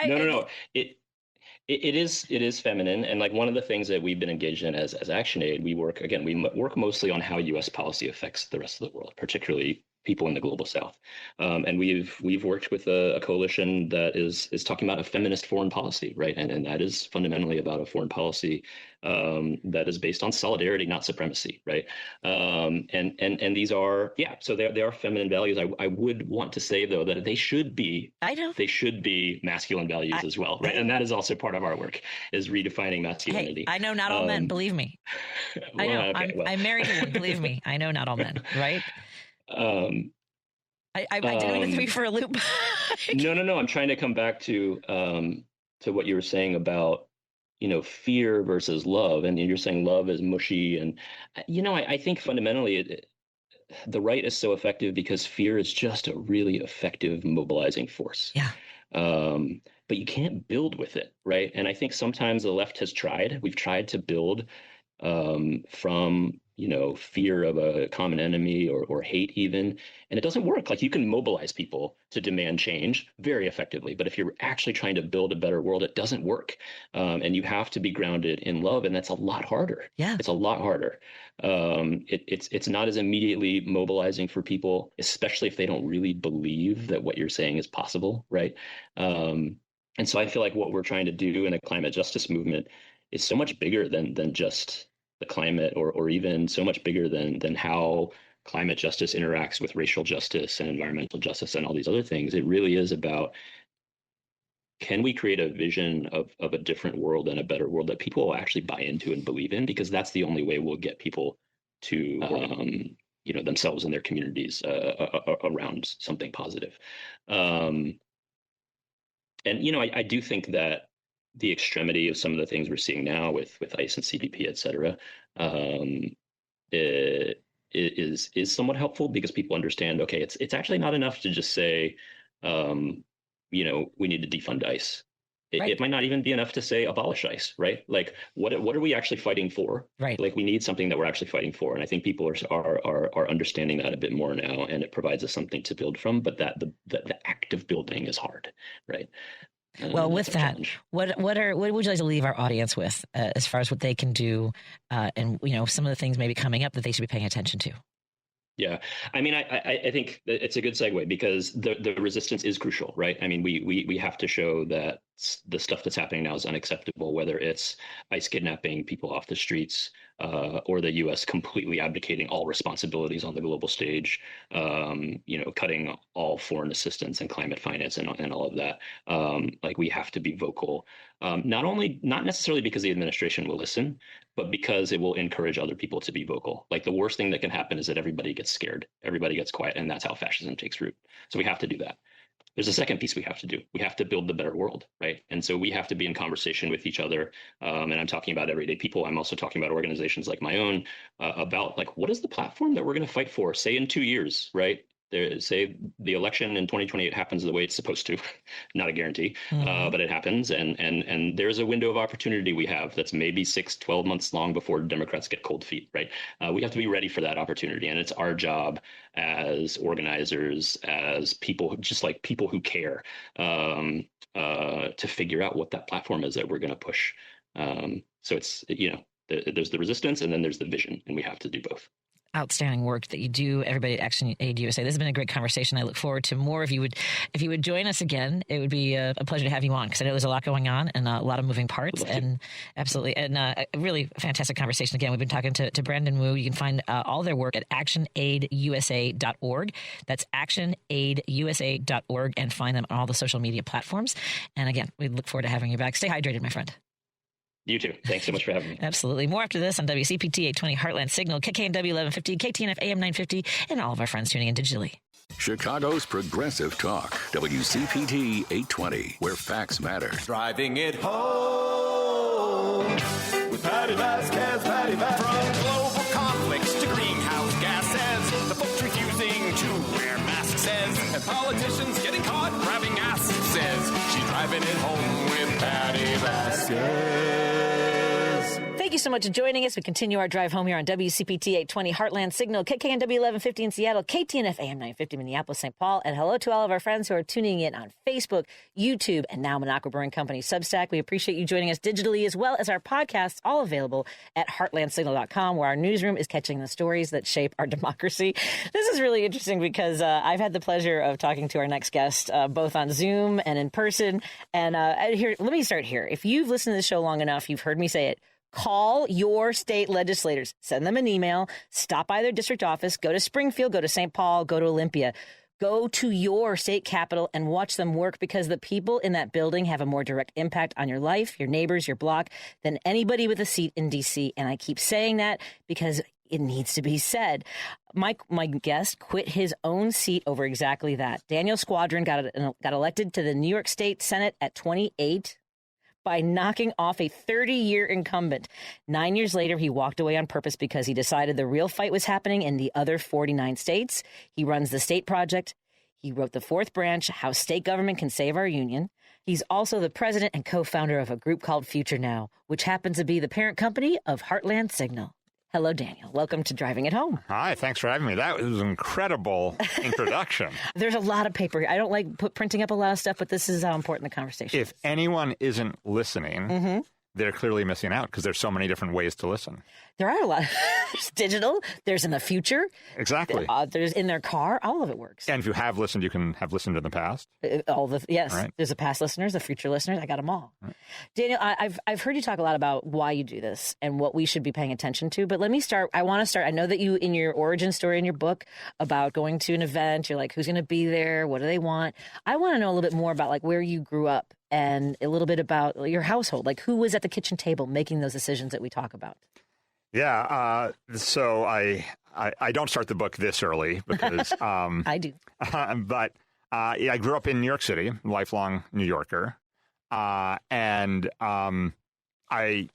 No. It is feminine, and like one of the things that we've been engaged in as ActionAid, we work mostly on how U.S. policy affects the rest of the world, particularly people in the global South. And we've worked with a coalition that is talking about a feminist foreign policy, right? And that is fundamentally about a foreign policy that is based on solidarity, not supremacy, right? And these are, so they are feminine values. I would want to say, though, that they should be masculine values as well, right? And that is also part of our work, is redefining masculinity. Hey, I know not all men, believe me. I know. I'm married to one, believe me. I know not all men, right? I didn't even throw you for a loop. No. I'm trying to come back to what you were saying about, fear versus love. And you're saying love is mushy. And, I think fundamentally the right is so effective because fear is just a really effective mobilizing force. Yeah. But you can't build with it, right? And I think sometimes the left has tried. We've tried to build from fear of a common enemy or hate even, and it doesn't work. Like, you can mobilize people to demand change very effectively, but if you're actually trying to build a better world, it doesn't work. And you have to be grounded in love, and that's a lot harder. Yeah, it's a lot harder. It's not as immediately mobilizing for people, especially if they don't really believe that what you're saying is possible, right? And so I feel like what we're trying to do in a climate justice movement is so much bigger than just the climate, or even so much bigger than how climate justice interacts with racial justice and environmental justice and all these other things. It really is about, can we create a vision of a different world and a better world that people will actually buy into and believe in? Because that's the only way we'll get people to themselves and their communities around something positive. And I do think that the extremity of some of the things we're seeing now with ICE and CBP, et cetera, is somewhat helpful, because people understand, okay, it's actually not enough to just say, we need to defund ICE. It might not even be enough to say abolish ICE, right? Like, what are we actually fighting for? Right. Like, we need something that we're actually fighting for, and I think people are understanding that a bit more now, and it provides us something to build from. But that the act of building is hard, right? Well, with that, what would you like to leave our audience with as far as what they can do, and some of the things maybe coming up that they should be paying attention to? Yeah, I mean, I think it's a good segue because the resistance is crucial, right? I mean, we have to show that the stuff that's happening now is unacceptable, whether it's ICE kidnapping people off the streets, or the U.S. completely abdicating all responsibilities on the global stage, cutting all foreign assistance and climate finance and all of that. Like, we have to be vocal, not necessarily because the administration will listen, but because it will encourage other people to be vocal. Like, the worst thing that can happen is that everybody gets scared, everybody gets quiet, and that's how fascism takes root. So we have to do that. There's a second piece we have to do. We have to build the better world, right? And so we have to be in conversation with each other. And I'm talking about everyday people. I'm also talking about organizations like my own, about, like, what is the platform that we're going to fight for, say, in 2 years, right? Say the election in 2028 happens the way it's supposed to, not a guarantee, but it happens. And there's a window of opportunity we have that's maybe 6-12 months long before Democrats get cold feet, right? We have to be ready for that opportunity. And it's our job as organizers, as people, just like people who care, to figure out what that platform is that we're going to push. So it's, there's the resistance and then there's the vision, and we have to do both. Outstanding work that you do, everybody at Action Aid USA. This has been a great conversation. I look forward to more. If you would join us again, it would be a pleasure to have you on, because I know there's a lot going on and a lot of moving parts. And absolutely, and a really fantastic conversation. Again, we've been talking to Brandon Wu. You can find all their work at actionaidusa.org. That's actionaidusa.org, and find them on all the social media platforms. And again, we look forward to having you back. Stay hydrated, my friend. You too. Thanks so much for having me. Absolutely. More after this on WCPT 820 Heartland Signal, KKNW 1150, KTNF AM 950, and all of our friends tuning in digitally. Chicago's Progressive Talk, WCPT 820, where facts matter. Driving it home with Patti Vasquez, Patti Vasquez. From global conflicts to greenhouse gases, the folks refusing to wear masks says, and politicians getting caught grabbing ass says, she's driving it home with Patti Vasquez. Thank you so much for joining us. We continue our drive home here on WCPT 820 Heartland Signal, KKNW 1150 in Seattle, KTNF AM 950 Minneapolis, St. Paul. And hello to all of our friends who are tuning in on Facebook, YouTube, and now Minocqua Brewing Company Substack. We appreciate you joining us digitally, as well as our podcasts, all available at heartlandsignal.com, where our newsroom is catching the stories that shape our democracy. This is really interesting because I've had the pleasure of talking to our next guest, both on Zoom and in person. And here, let me start here. If you've listened to the show long enough, you've heard me say it. Call your state legislators, send them an email, stop by their district office, go to Springfield, go to St. Paul, go to Olympia, go to your state capital and watch them work, because the people in that building have a more direct impact on your life, your neighbors, your block, than anybody with a seat in D.C. And I keep saying that because it needs to be said. My guest quit his own seat over exactly that. Daniel Squadron got elected to the New York State Senate at 28. By knocking off a 30-year incumbent. 9 years later, he walked away on purpose because he decided the real fight was happening in the other 49 states. He runs the State Project. He wrote The Fourth Branch, How State Government Can Save Our Union. He's also the president and co-founder of a group called Future Now, which happens to be the parent company of Heartland Signal. Hello, Daniel. Welcome to Driving It Home. Hi, thanks for having me. That was an incredible introduction. There's a lot of paper. I don't like printing up a lot of stuff, but this is how important the conversation is. If anyone isn't listening, they're clearly missing out, because there's so many different ways to listen. There are a lot. There's digital. There's in the future. Exactly. There's in their car. All of it works. And if you have listened, you can have listened in the past. Yes. Right. There's the past listeners, the future listeners. I got them all. Right. Daniel, I've heard you talk a lot about why you do this and what we should be paying attention to. But let me start. I want to start. I know that you, in your origin story in your book about going to an event, you're like, who's going to be there? What do they want? I want to know a little bit more about, like, where you grew up and a little bit about your household. Like, who was at the kitchen table making those decisions that we talk about? Yeah. So I don't start the book this early because I do. But I grew up in New York City, lifelong New Yorker, and I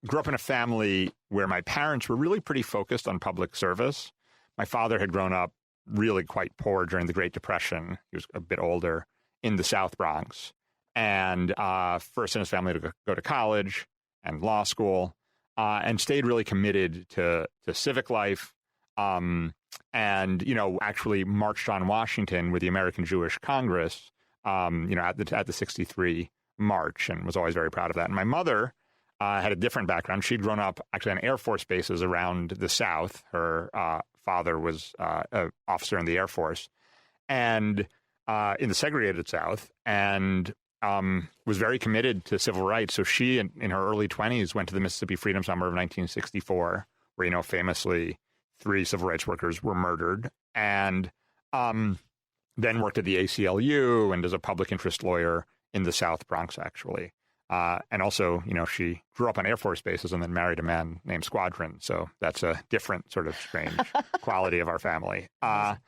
grew up in a family where my parents were really pretty focused on public service. My father had grown up really quite poor during the Great Depression. He was a bit older, in the South Bronx. and first in his family to go to college and law school, and stayed really committed to civic life, and actually marched on Washington with the American Jewish Congress, at the '63 march, and was always very proud of that. And my mother had a different background. She'd grown up actually on Air Force bases around the South. Her father was an officer in the Air Force, and in the segregated South, and was very committed to civil rights. So she, in her early 20s, went to the Mississippi Freedom Summer of 1964, where, famously 3 civil rights workers were murdered, and then worked at the ACLU and as a public interest lawyer in the South Bronx, actually. And also, she grew up on Air Force bases and then married a man named Squadron. So that's a different sort of strange quality of our family. And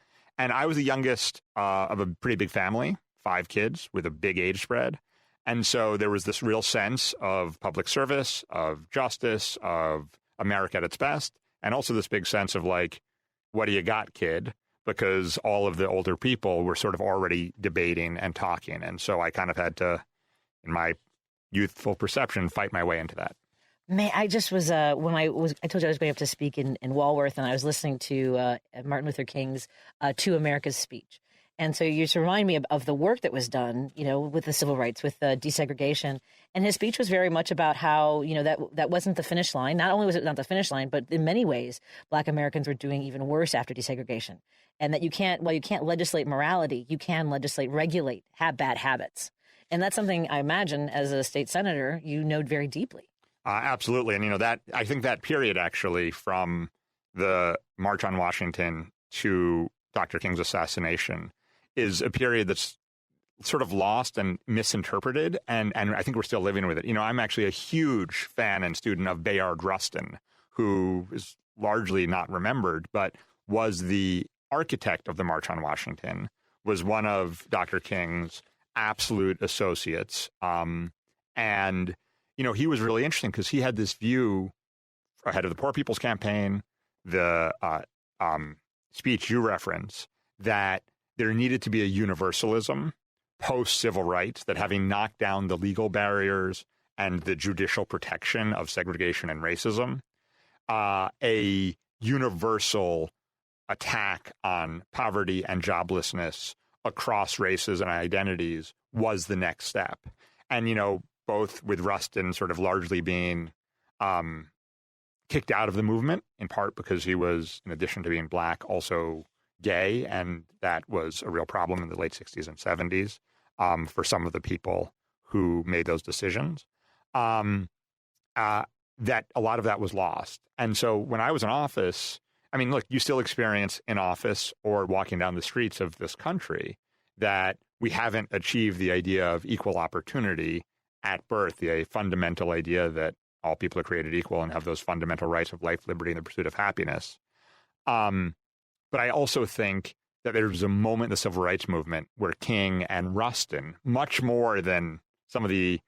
I was the youngest of a pretty big family, 5 kids with a big age spread. And so there was this real sense of public service, of justice, of America at its best, and also this big sense of like, what do you got, kid? Because all of the older people were sort of already debating and talking. And so I kind of had to, in my youthful perception, fight my way into that. Man, I just was I told you I was going up to speak in Walworth, and I was listening to Martin Luther King's To America's speech. And so you just remind me of the work that was done, with the civil rights, with desegregation. And his speech was very much about how, that wasn't the finish line. Not only was it not the finish line, but in many ways, Black Americans were doing even worse after desegregation. And that you can't legislate morality, you can regulate bad habits. And that's something I imagine as a state senator, you know very deeply. Absolutely. And, I think that period actually from the March on Washington to Dr. King's assassination is a period that's sort of lost and misinterpreted. And I think we're still living with it. I'm actually a huge fan and student of Bayard Rustin, who is largely not remembered, but was the architect of the March on Washington, was one of Dr. King's absolute associates. And he was really interesting because he had this view ahead of the Poor People's Campaign, the speech you reference, that there needed to be a universalism post-civil rights, that having knocked down the legal barriers and the judicial protection of segregation and racism, a universal attack on poverty and joblessness across races and identities was the next step. And, both with Rustin sort of largely being kicked out of the movement, in part because he was, in addition to being Black, also gay, and that was a real problem in the late 60s and 70s for some of the people who made those decisions, that a lot of that was lost. And so when I was in office, look, you still experience in office or walking down the streets of this country that we haven't achieved the idea of equal opportunity at birth, the fundamental idea that all people are created equal and have those fundamental rights of life, liberty, and the pursuit of happiness. But I also think that there was a moment in the civil rights movement where King and Rustin, much more than some of the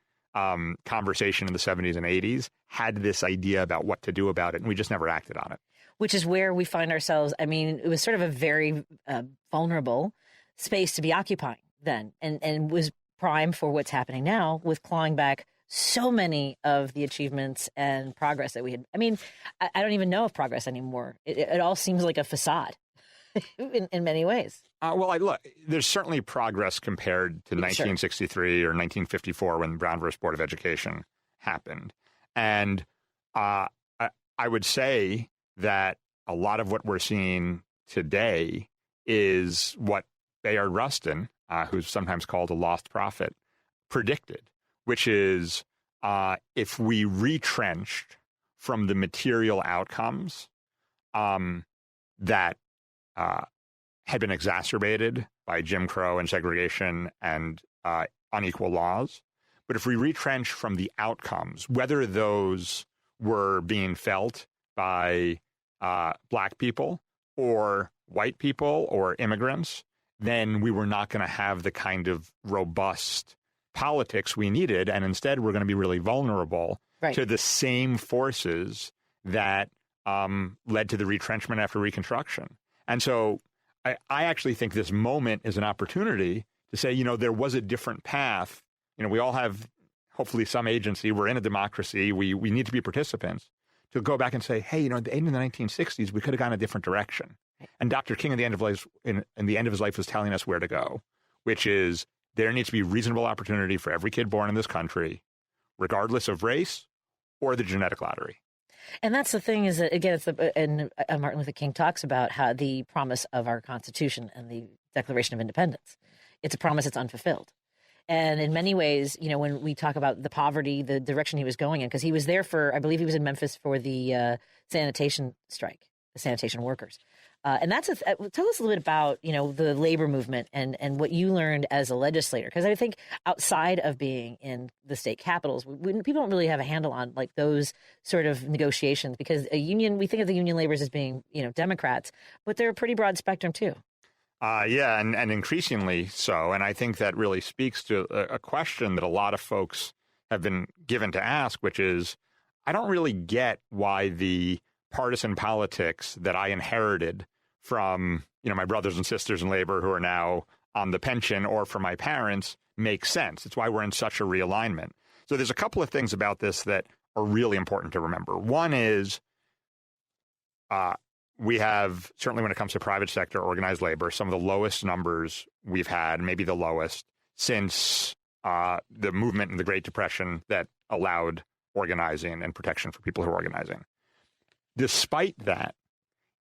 conversation in the 70s and 80s, had this idea about what to do about it, and we just never acted on it. Which is where we find ourselves. It was sort of a very vulnerable space to be occupying then, and was prime for what's happening now with clawing back so many of the achievements and progress that we had. I don't even know of progress anymore. It all seems like a facade in many ways. Look, there's certainly progress compared to 1963 or 1954 when Brown versus Board of Education happened. And I would say that a lot of what we're seeing today is what Bayard Rustin, who's sometimes called a lost prophet, predicted, which is if we retrenched from the material outcomes that had been exacerbated by Jim Crow and segregation and unequal laws, but if we retrenched from the outcomes, whether those were being felt by Black people or white people or immigrants, then we were not going to have the kind of robust politics we needed. And instead, we're going to be really vulnerable to the same forces that led to the retrenchment after Reconstruction. And so I actually think this moment is an opportunity to say, there was a different path. we all have hopefully some agency. We're in a democracy. We need to be participants to go back and say, hey, at the end of the 1960s, we could have gone a different direction. And Dr. King at the end of life, in the end of his life, was telling us where to go, which is there needs to be reasonable opportunity for every kid born in this country, regardless of race or the genetic lottery. And that's the thing is that, again, and Martin Luther King talks about how the promise of our Constitution and the Declaration of Independence, it's a promise that's unfulfilled. And in many ways, when we talk about the poverty, the direction he was going in, because he was there I believe he was in Memphis for the sanitation strike, the sanitation workers. And tell us a little bit about, the labor movement and what you learned as a legislator. Because I think outside of being in the state capitals, people don't really have a handle on like those sort of negotiations, because a union, we think of the union laborers as being, Democrats, but they're a pretty broad spectrum too. Yeah, and increasingly so. And I think that really speaks to a question that a lot of folks have been given to ask, which is, I don't really get why the partisan politics that I inherited from, my brothers and sisters in labor who are now on the pension, or from my parents, makes sense. It's why we're in such a realignment. So there's a couple of things about this that are really important to remember. One is we have, certainly when it comes to private sector organized labor, some of the lowest numbers we've had, maybe the lowest, since the movement in the Great Depression that allowed organizing and protection for people who are organizing. Despite that,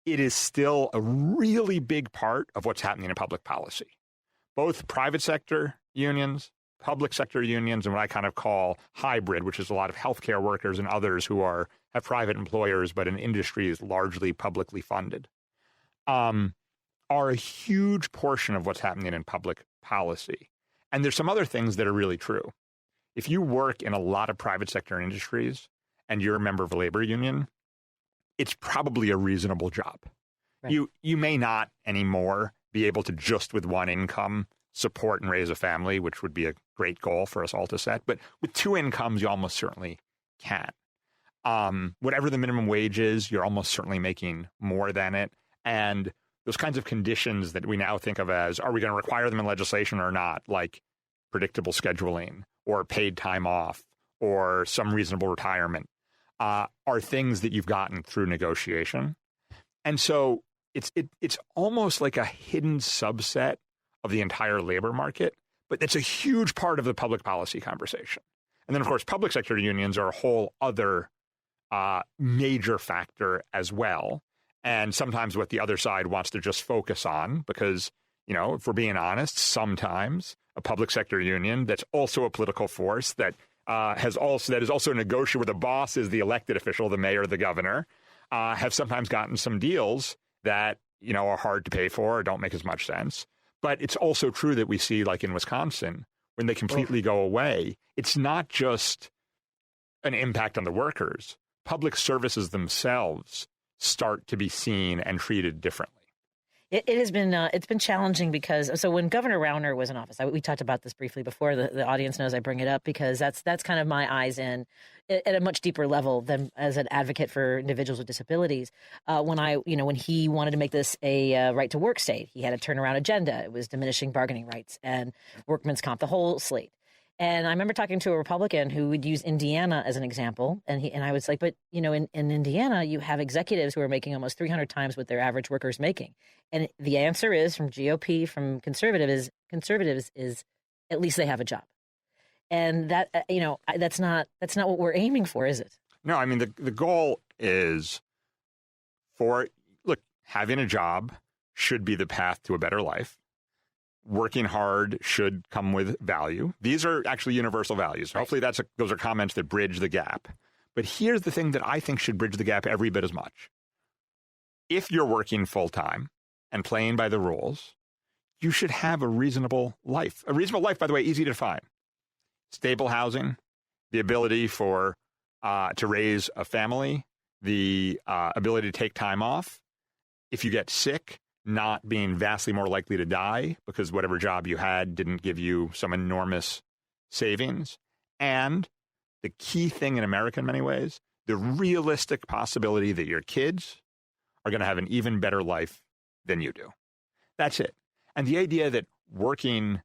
it is still a really big part of what's happening in public policy. Both private sector unions, public sector unions, and what I kind of call hybrid, which is a lot of healthcare workers and others who have private employers, but an industry is largely publicly funded, are a huge portion of what's happening in public policy. And there's some other things that are really true. If you work in a lot of private sector industries and you're a member of a labor union, it's probably a reasonable job. Right. You may not anymore be able to just with one income support and raise a family, which would be a great goal for us all to set. But with two incomes, you almost certainly can. Whatever the minimum wage is, you're almost certainly making more than it. And those kinds of conditions that we now think of as, are we going to require them in legislation or not, like predictable scheduling or paid time off or some reasonable retirement, are things that you've gotten through negotiation. And so it's almost like a hidden subset of the entire labor market, but it's a huge part of the public policy conversation. And then, of course, public sector unions are a whole other major factor as well. And sometimes what the other side wants to just focus on, because, if we're being honest, sometimes a public sector union that's also a political force that is also a negotiator where the boss is the elected official, the mayor, the governor, have sometimes gotten some deals that, are hard to pay for or don't make as much sense. But it's also true that we see, like in Wisconsin, when they completely go away, it's not just an impact on the workers. Public services themselves start to be seen and treated differently. It has been it's been challenging because when Governor Rauner was in office, we talked about this briefly before. The audience knows I bring it up because that's kind of my eyes in at a much deeper level than as an advocate for individuals with disabilities. When he wanted to make this a right to work state, he had a turnaround agenda. It was diminishing bargaining rights and workman's comp, the whole slate. And I remember talking to a Republican who would use Indiana as an example. And I was like, but, in Indiana, you have executives who are making almost 300 times what their average worker is making. And the answer is from GOP, from conservatives is at least they have a job. And that, that's not what we're aiming for, is it? No, I mean, the goal is having a job should be the path to a better life. Working hard should come with value. These are actually universal values. Right. Hopefully those are comments that bridge the gap. But here's the thing that I think should bridge the gap every bit as much. If you're working full time and playing by the rules, you should have a reasonable life. A reasonable life, by the way, easy to define. Stable housing, the ability to raise a family, the ability to take time off. If you get sick, not being vastly more likely to die because whatever job you had didn't give you some enormous savings. And the key thing in America in many ways, the realistic possibility that your kids are going to have an even better life than you do. That's it. And the idea that working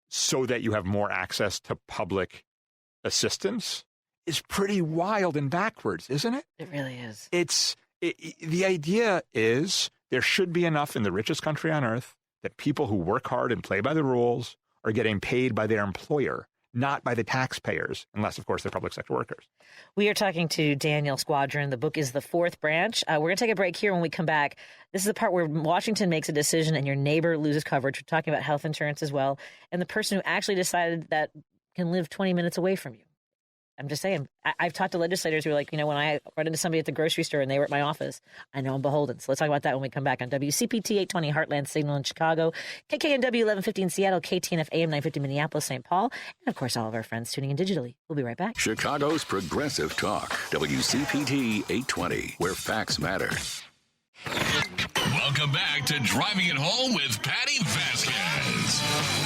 so that you have more access to public assistance is pretty wild and backwards, isn't it? It really is. The idea is there should be enough in the richest country on earth that people who work hard and play by the rules are getting paid by their employer, not by the taxpayers, unless, of course, they're public sector workers. We are talking to Daniel Squadron. The book is The Fourth Branch. We're going to take a break here. When we come back, this is the part where Washington makes a decision and your neighbor loses coverage. We're talking about health insurance as well. And the person who actually decided that can live 20 minutes away from you. I'm just saying, I've talked to legislators who are like, when I run into somebody at the grocery store and they were at my office, I know I'm beholden. So let's talk about that when we come back on WCPT 820 Heartland Signal in Chicago, KKNW 1150 in Seattle, KTNF AM 950 Minneapolis, St. Paul, and of course all of our friends tuning in digitally. We'll be right back. Chicago's Progressive Talk, WCPT 820, where facts matter. Welcome back to Driving It Home with Patti Vasquez.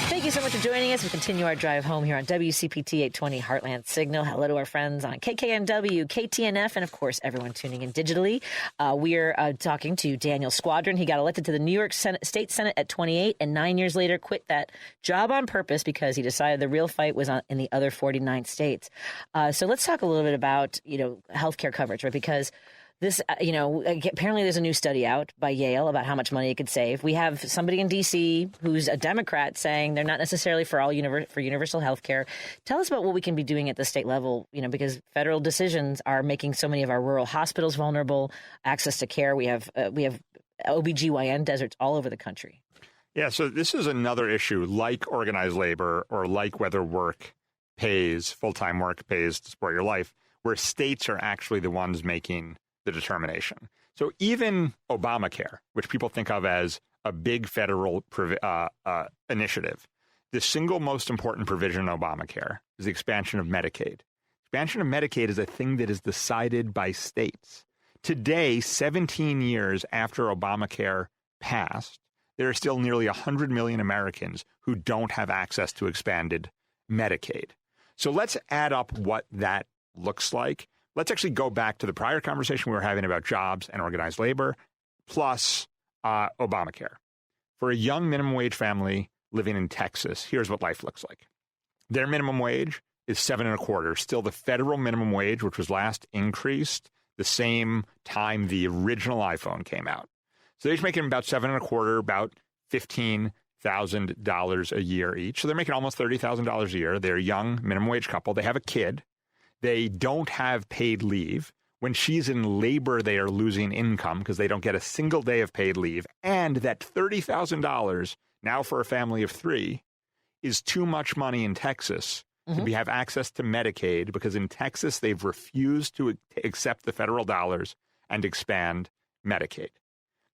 Thank you so much for joining us. We continue our drive home here on WCPT 820 Heartland Signal. Hello to our friends on KKNW, KTNF, and of course, everyone tuning in digitally. We're talking to Daniel Squadron. He got elected to the New York State Senate at 28 and 9 years later quit that job on purpose because he decided the real fight was in the other 49 states. So let's talk a little bit about, healthcare coverage, right? Because this, apparently there's a new study out by Yale about how much money it could save. We have somebody in D.C. who's a Democrat saying they're not necessarily for universal health care. Tell us about what we can be doing at the state level, because federal decisions are making so many of our rural hospitals vulnerable, access to care. We have OBGYN deserts all over the country. Yeah, so this is another issue like organized labor or like whether full-time work pays to support your life, where states are actually the ones making the determination. So even Obamacare, which people think of as a big federal initiative, the single most important provision in Obamacare is the expansion of Medicaid. Expansion of Medicaid is a thing that is decided by states. Today, 17 years after Obamacare passed, there are still nearly 100 million Americans who don't have access to expanded Medicaid. So let's add up what that looks like. Let's actually go back to the prior conversation we were having about jobs and organized labor, plus Obamacare. For a young minimum wage family living in Texas, here's what life looks like. Their minimum wage is $7.25, still the federal minimum wage, which was last increased the same time the original iPhone came out. So they're making about $7.25, about $15,000 a year each. So they're making almost $30,000 a year. They're a young minimum wage couple. They have a kid. They don't have paid leave. When she's in labor, they are losing income because they don't get a single day of paid leave. And that $30,000 now for a family of three is too much money in Texas to have access to Medicaid, because in Texas, they've refused to accept the federal dollars and expand Medicaid.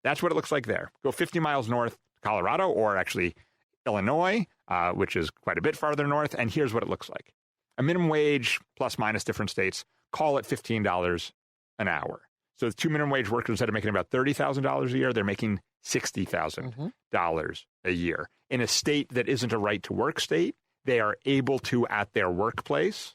That's what it looks like there. Go 50 miles north to Colorado, or actually Illinois, which is quite a bit farther north. And here's what it looks like. A minimum wage, plus minus different states, call it $15 an hour. So the two minimum wage workers, instead of making about $30,000 a year, they're making $60,000 a year. In a state that isn't a right-to-work state, they are able to, at their workplace,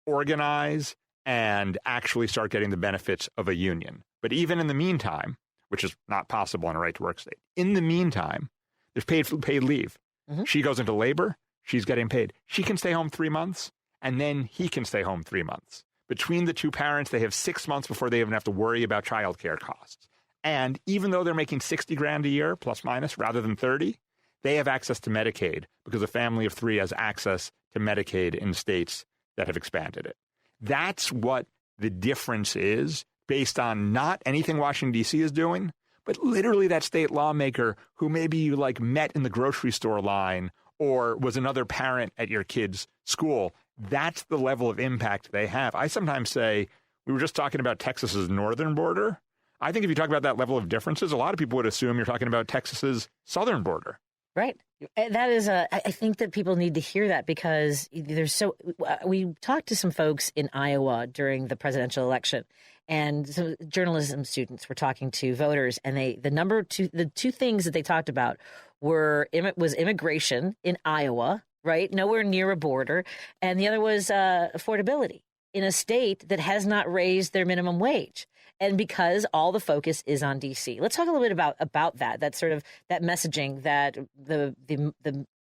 organize and actually start getting the benefits of a union. But even in the meantime, which is not possible in a right-to-work state, in the meantime, there's paid leave. She goes into labor. She's getting paid. She can stay home 3 months, and then he can stay home 3 months. Between the two parents, they have 6 months before they even have to worry about childcare costs. And even though they're making $60,000 a year, plus minus, rather than 30, they have access to Medicaid because a family of three has access to Medicaid in states that have expanded it. That's what the difference is, based on not anything Washington, D.C. is doing, but literally that state lawmaker who maybe you met in the grocery store line or was another parent at your kid's school. That's the level of impact they have. I sometimes say, we were just talking about Texas's northern border. I think if you talk about that level of differences, a lot of people would assume you're talking about Texas's southern border. Right. That is I think that people need to hear that, because we talked to some folks in Iowa during the presidential election, and some journalism students were talking to voters, and the two things that they talked about was immigration in Iowa, right? Nowhere near a border. And the other was affordability in a state that has not raised their minimum wage. And because all the focus is on D.C. Let's talk a little bit about that sort of that messaging that the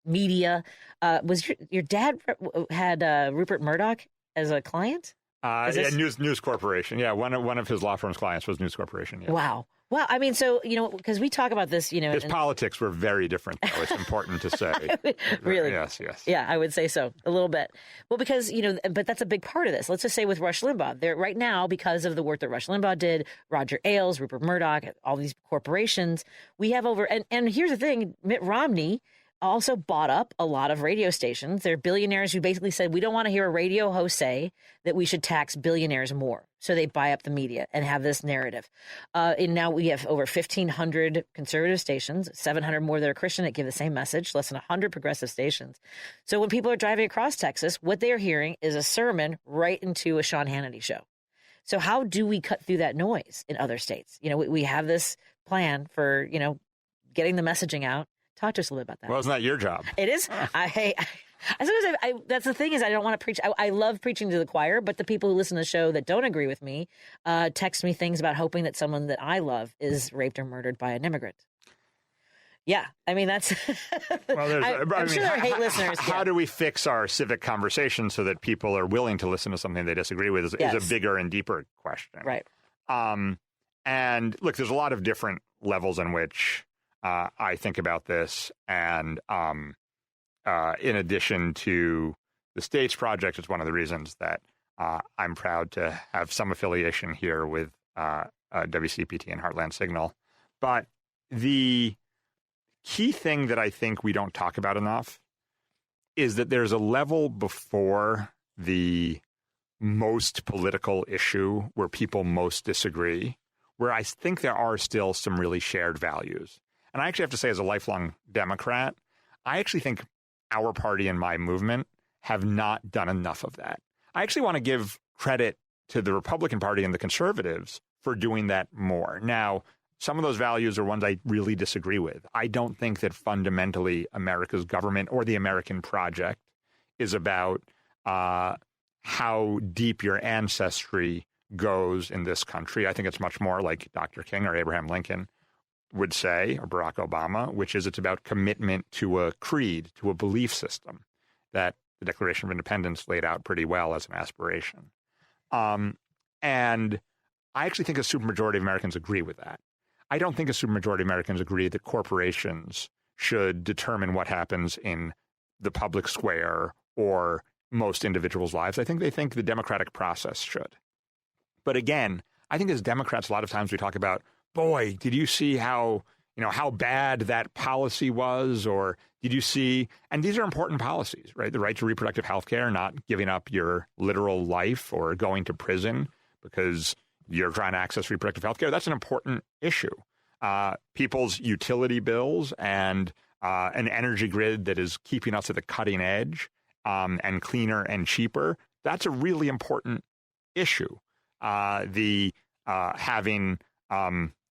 media. Was your dad had Rupert Murdoch as a client? News Corporation. Yeah, one of his law firm's clients was News Corporation. Yeah. Wow. Well, I mean, so, because we talk about this, His politics were very different, though. It's important to say. Really? Yes. Yeah, I would say so, a little bit. Well, because, but that's a big part of this. Let's just say with Rush Limbaugh, there right now, because of the work that Rush Limbaugh did, Roger Ailes, Rupert Murdoch, all these corporations, we have and here's the thing, Mitt Romney also bought up a lot of radio stations. They're billionaires who basically said, we don't want to hear a radio host say that we should tax billionaires more. So they buy up the media and have this narrative. And now we have over 1,500 conservative stations, 700 more that are Christian that give the same message, less than 100 progressive stations. So when people are driving across Texas, what they're hearing is a sermon right into a Sean Hannity show. So how do we cut through that noise in other states? We have this plan for, getting the messaging out. Talk to us a little about that. Well, isn't that your job? It is. That's the thing is I don't want to preach. I love preaching to the choir, but the people who listen to the show that don't agree with me text me things about hoping that someone that I love is raped or murdered by an immigrant. Yeah, I mean that's. Well, I'm sure there are hate listeners. How do we fix our civic conversation so that people are willing to listen to something they disagree with? Is a bigger and deeper question, right? And look, there's a lot of different levels in which I think about this, and in addition to the States Project, it's one of the reasons that I'm proud to have some affiliation here with WCPT and Heartland Signal. But the key thing that I think we don't talk about enough is that there's a level before the most political issue where people most disagree, where I think there are still some really shared values. And I actually have to say, as a lifelong Democrat, I actually think our party and my movement have not done enough of that. I actually want to give credit to the Republican Party and the conservatives for doing that more. Now, some of those values are ones I really disagree with. I don't think that fundamentally America's government or the American project is about how deep your ancestry goes in this country. I think it's much more like Dr. King or Abraham Lincoln would say, or Barack Obama, which is it's about commitment to a creed, to a belief system that the Declaration of Independence laid out pretty well as an aspiration. And I actually think a supermajority of Americans agree with that. I don't think a supermajority of Americans agree that corporations should determine what happens in the public square or most individuals' lives. I think they think the democratic process should. But again, I think as Democrats, a lot of times we talk about, boy, did you see how bad that policy was? Or did you see, and these are important policies, right? The right to reproductive health care, not giving up your literal life or going to prison because you're trying to access reproductive health care. That's an important issue. People's utility bills and an energy grid that is keeping us at the cutting edge and cleaner and cheaper, that's a really important issue. Having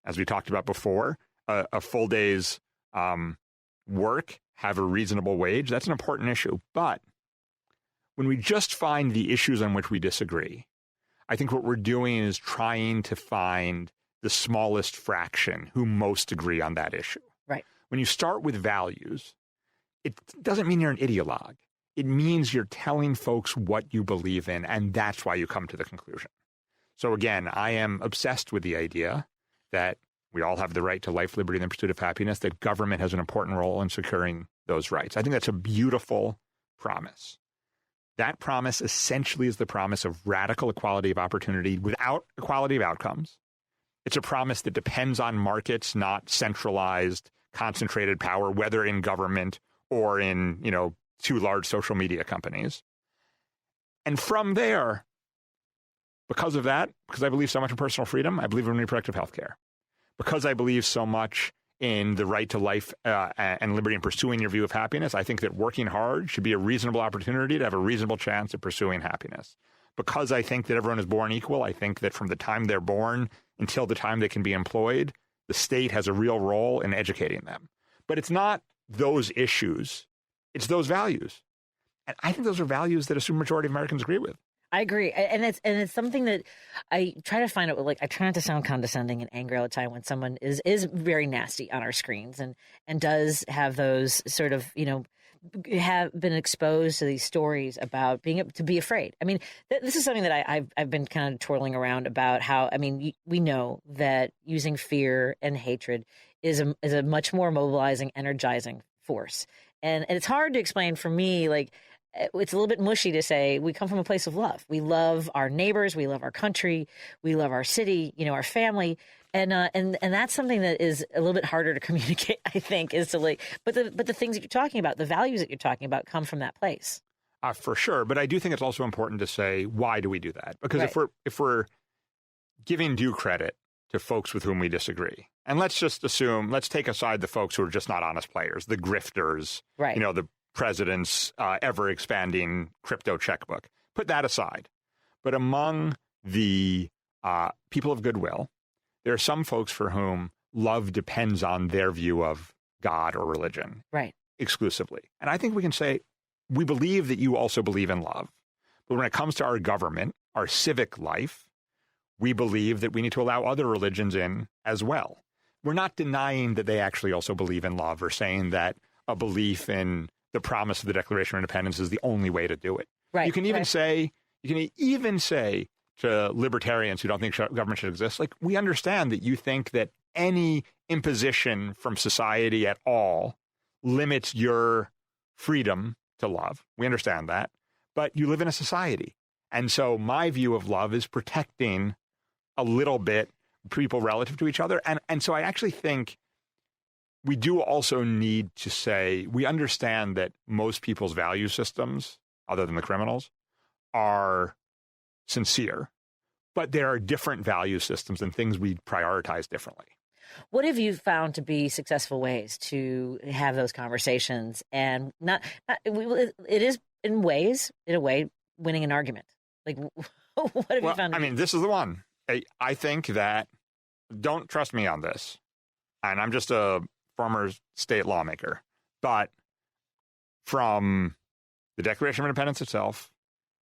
as we talked about before, a full day's work, have a reasonable wage, that's an important issue. But when we just find the issues on which we disagree, I think what we're doing is trying to find the smallest fraction who most agree on that issue. Right. When you start with values, it doesn't mean you're an ideologue. It means you're telling folks what you believe in, and that's why you come to the conclusion. So again, I am obsessed with the idea that we all have the right to life, liberty, and the pursuit of happiness, that government has an important role in securing those rights. I think that's a beautiful promise. That promise essentially is the promise of radical equality of opportunity without equality of outcomes. It's a promise that depends on markets, not centralized, concentrated power, whether in government or in, two large social media companies. And from there, because of that, because I believe so much in personal freedom, I believe in reproductive health care. Because I believe so much in the right to life and liberty and pursuing your view of happiness, I think that working hard should be a reasonable opportunity to have a reasonable chance at pursuing happiness. Because I think that everyone is born equal, I think that from the time they're born until the time they can be employed, the state has a real role in educating them. But it's not those issues, it's those values. And I think those are values that a supermajority of Americans agree with. I agree, and it's something that I try to find out. Like, I try not to sound condescending and angry all the time when someone is very nasty on our screens and does have those sort of have been exposed to these stories about being able to be afraid. I mean, this is something that I've been kind of twirling around about how, I mean, we know that using fear and hatred is a much more mobilizing, energizing force. And it's hard to explain for me, like, it's a little bit mushy to say we come from a place of love. We love our neighbors. We love our country. We love our city, our family. And that's something that is a little bit harder to communicate, I think, is to like, but the things that you're talking about, the values that you're talking about come from that place. For sure. But I do think it's also important to say, why do we do that? Because if we're giving due credit to folks with whom we disagree, and let's just assume, let's take aside the folks who are just not honest players, the grifters, right. The president's ever-expanding crypto checkbook. Put that aside. But among the people of goodwill, there are some folks for whom love depends on their view of God or religion, right, exclusively. And I think we can say, we believe that you also believe in love. But when it comes to our government, our civic life, we believe that we need to allow other religions in as well. We're not denying that they actually also believe in love or saying that a belief in the promise of the Declaration of Independence is the only way to do it. Right. You can even say to libertarians who don't think government should exist, like, we understand that you think that any imposition from society at all limits your freedom to love. We understand that. But you live in a society. And so my view of love is protecting a little bit people relative to each other. And so I actually think we do also need to say, we understand that most people's value systems, other than the criminals, are sincere, but there are different value systems and things we prioritize differently. What have you found to be successful ways to have those conversations and it is in a way, winning an argument? Like, what have you found? I mean, this is the one. I think that, don't trust me on this, and I'm just a former state lawmaker, but from the Declaration of Independence itself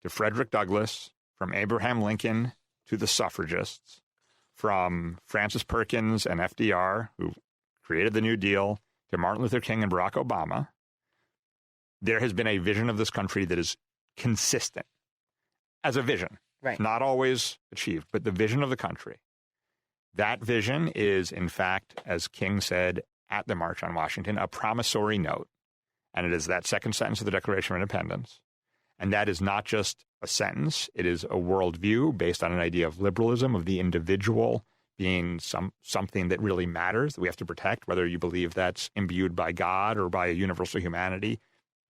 to Frederick Douglass, from Abraham Lincoln to the suffragists, from Francis Perkins and FDR, who created the New Deal, to Martin Luther King and Barack Obama, there has been a vision of this country that is consistent as a vision. Right. Not always achieved, but the vision of the country. That vision is, in fact, as King said at the March on Washington, a promissory note. And it is that second sentence of the Declaration of Independence. And that is not just a sentence. It is a worldview based on an idea of liberalism, of the individual being something that really matters, that we have to protect, whether you believe that's imbued by God or by a universal humanity.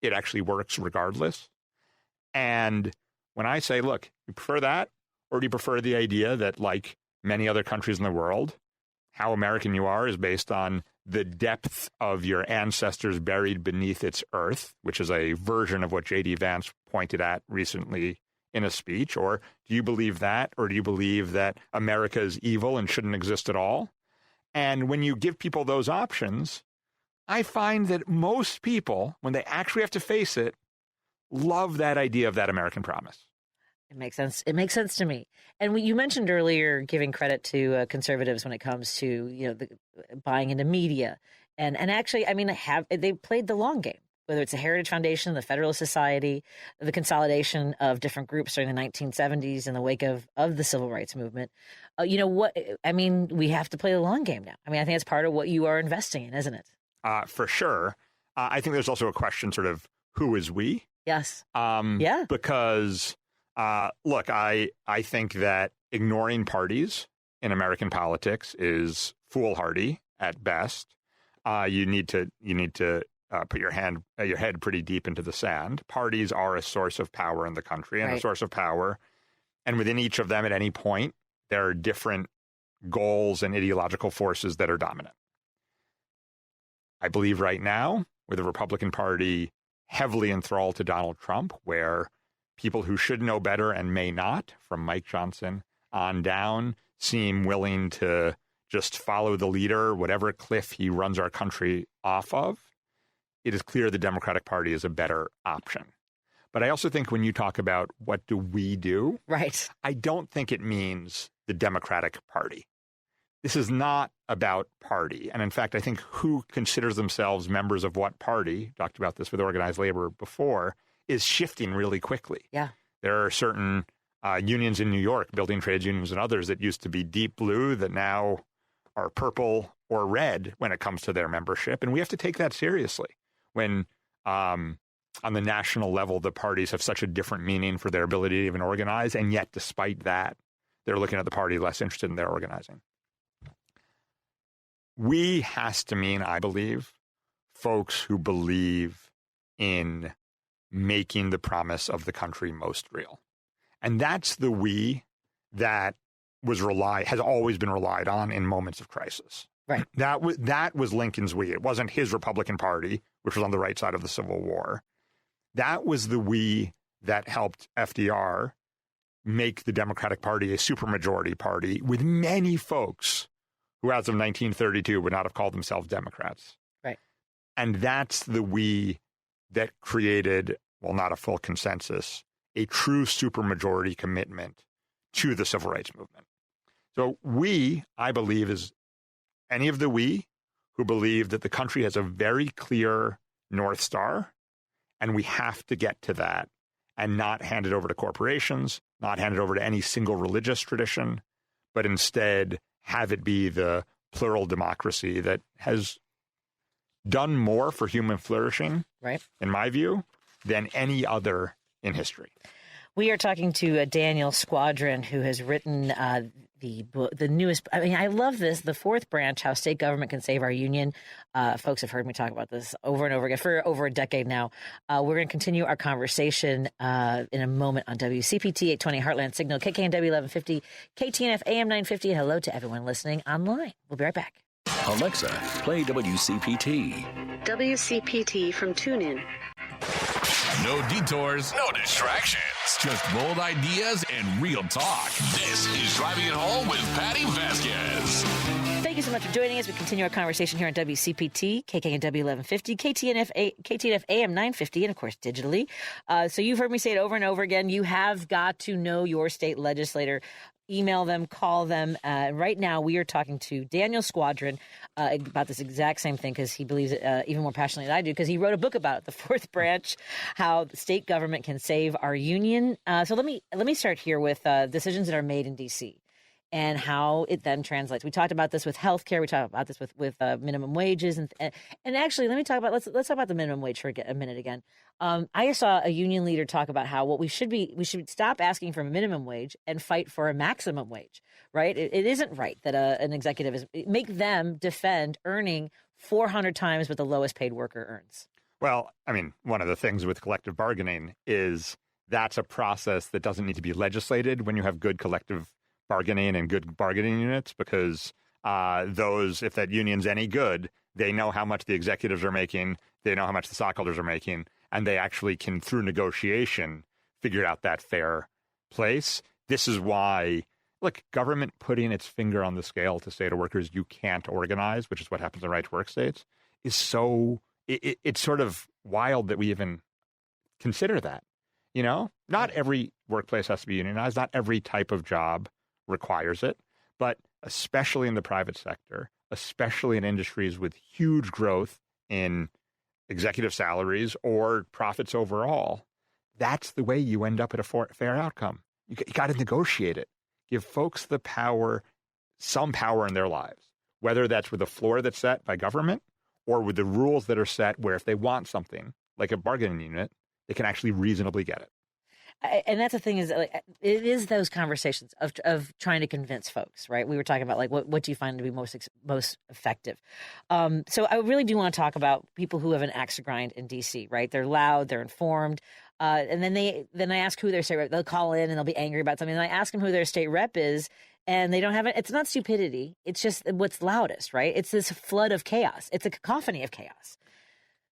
It actually works regardless. And when I say, look, you prefer that, or do you prefer the idea that, like many other countries in the world, how American you are is based on the depth of your ancestors buried beneath its earth, which is a version of what J.D. Vance pointed at recently in a speech? Or do you believe that? Or do you believe that America is evil and shouldn't exist at all? And when you give people those options, I find that most people, when they actually have to face it, love that idea of that American promise. It makes sense. It makes sense to me. And you mentioned earlier giving credit to conservatives when it comes to the buying into media, and actually, I mean, they played the long game. Whether it's the Heritage Foundation, the Federalist Society, the consolidation of different groups during the 1970s in the wake of the Civil Rights Movement. We have to play the long game now. I mean, I think it's part of what you are investing in, isn't it? For sure. I think there's also a question, sort of, who is we? Yes. Yeah. Because, look, I think that ignoring parties in American politics is foolhardy at best. You need to put your head pretty deep into the sand. Parties are a source of power in the country and a source of power. And within each of them at any point, there are different goals and ideological forces that are dominant. I believe right now, with the Republican Party heavily enthralled to Donald Trump, where people who should know better and may not, from Mike Johnson on down, seem willing to just follow the leader, whatever cliff he runs our country off of, it is clear the Democratic Party is a better option. But I also think when you talk about what do we do, right, I don't think it means the Democratic Party. This is not about party. And in fact, I think who considers themselves members of what party, talked about this with organized labor before, is shifting really quickly. Yeah. There are certain unions in New York, building trades unions and others, that used to be deep blue that now are purple or red when it comes to their membership. And we have to take that seriously when on the national level, the parties have such a different meaning for their ability to even organize. And yet, despite that, they're looking at the party less interested in their organizing. We has to mean, I believe, folks who believe in making the promise of the country most real. And that's the we that has always been relied on in moments of crisis. Right. That was Lincoln's we. It wasn't his Republican Party, which was on the right side of the Civil War. That was the we that helped FDR make the Democratic Party a supermajority party with many folks who, as of 1932, would not have called themselves Democrats. Right. And that's the we that created, well, not a full consensus, a true supermajority commitment to the civil rights movement. So we, I believe, is any of the we who believe that the country has a very clear North Star, and we have to get to that and not hand it over to corporations, not hand it over to any single religious tradition, but instead have it be the plural democracy that has done more for human flourishing, right, in my view, than any other in history. We are talking to Daniel Squadron, who has written the book, the newest. I mean, I love this, The Fourth Branch: How State Government Can Save Our Union. Folks have heard me talk about this over and over again for over a decade now. We're going to continue our conversation in a moment on WCPT 820 Heartland Signal, KKNW 1150, KTNF AM 950, and hello to everyone listening online. We'll be right back. Alexa, play WCPT. WCPT from TuneIn. No detours, no distractions. Just bold ideas and real talk. This is Driving It Home with Patti Vasquez. Thank you so much for joining us. We continue our conversation here on WCPT, KKNW 1150, KTNF AM 950, and of course digitally. So you've heard me say it over and over again. You have got to know your state legislator. Email them, call them. Right now, we are talking to Daniel Squadron about this exact same thing because he believes it even more passionately than I do because he wrote a book about it, The Fourth Branch, How the State Government Can Save Our Union. So let me start here with decisions that are made in D.C. and how it then translates. We talked about this with healthcare. We talked about this with minimum wages, and actually, let me talk about let's talk about the minimum wage for a minute again. I saw a union leader talk about how what we should stop asking for a minimum wage and fight for a maximum wage. Right? It isn't right that an executive make them defend earning 400 times what the lowest paid worker earns. Well, I mean, one of the things with collective bargaining is that's a process that doesn't need to be legislated when you have good collective bargaining and good bargaining units, because if that union's any good, they know how much the executives are making, they know how much the stockholders are making, and they actually can, through negotiation, figure out that fair place. This is why, look, government putting its finger on the scale to say to workers, you can't organize, which is what happens in right-to-work states, is so, it's sort of wild that we even consider that. You know, not every workplace has to be unionized, not every type of job requires it, but especially in the private sector, especially in industries with huge growth in executive salaries or profits overall, that's the way you end up at a fair outcome. You got to negotiate it. Give folks the power, some power in their lives, whether that's with a floor that's set by government or with the rules that are set where if they want something like a bargaining unit, they can actually reasonably get it. And that's the thing is, like, it is those conversations of trying to convince folks, right? We were talking about, like, what do you find to be most effective? So I really do want to talk about people who have an axe to grind in D.C., right? They're loud, they're informed, and then I ask who their state rep. They'll call in and they'll be angry about something. And I ask them who their state rep is, and they don't have it. It's not stupidity. It's just what's loudest, right? It's this flood of chaos. It's a cacophony of chaos.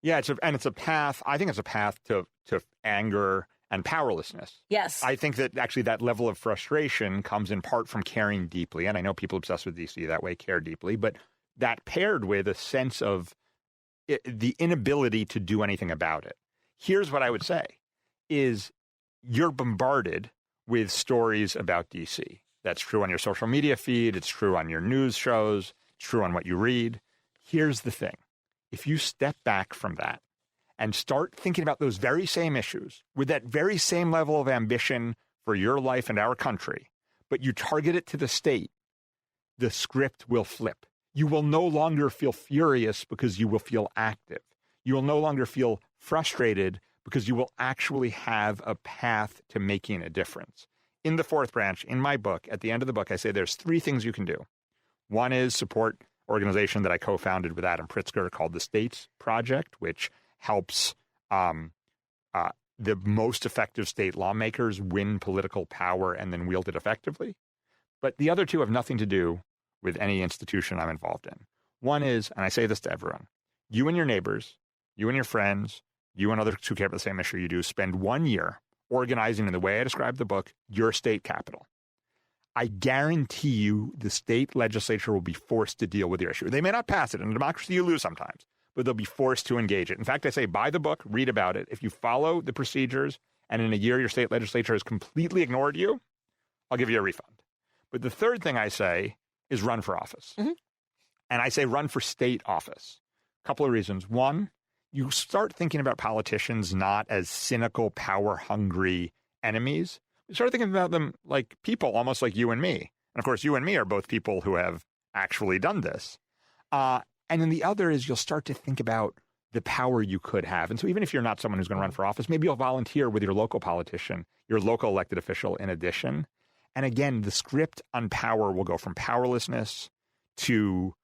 Yeah, it's a path. I think it's a path to anger and powerlessness. Yes. I think that actually that level of frustration comes in part from caring deeply. And I know people obsessed with DC that way care deeply, but that paired with a sense of the inability to do anything about it. Here's what I would say is you're bombarded with stories about DC. That's true on your social media feed. It's true on your news shows. true on what you read. Here's the thing. If you step back from that and start thinking about those very same issues with that very same level of ambition for your life and our country, but you target it to the state, the script will flip. You will no longer feel furious because you will feel active. You will no longer feel frustrated because you will actually have a path to making a difference. In the fourth branch, in my book, at the end of the book, I say there's three things you can do. One is support organization that I co-founded with Adam Pritzker called the States Project, which helps the most effective state lawmakers win political power and then wield it effectively. But the other two have nothing to do with any institution I'm involved in. One is, and I say this to everyone, you and your neighbors, you and your friends, you and others who care about the same issue you do, spend 1 year organizing, in the way I describe the book, your state capital. I guarantee you the state legislature will be forced to deal with your issue. They may not pass it. In a democracy, you lose sometimes, but they'll be forced to engage it. In fact, I say buy the book, read about it. If you follow the procedures and in a year your state legislature has completely ignored you, I'll give you a refund. But the third thing I say is run for office. Mm-hmm. And I say run for state office. A couple of reasons. One, you start thinking about politicians not as cynical, power-hungry enemies. You start thinking about them like people, almost like you and me. And of course, you and me are both people who have actually done this. And then the other is you'll start to think about the power you could have. And so even if you're not someone who's going to run for office, maybe you'll volunteer with your local politician, your local elected official in addition. And again, the script on power will go from powerlessness to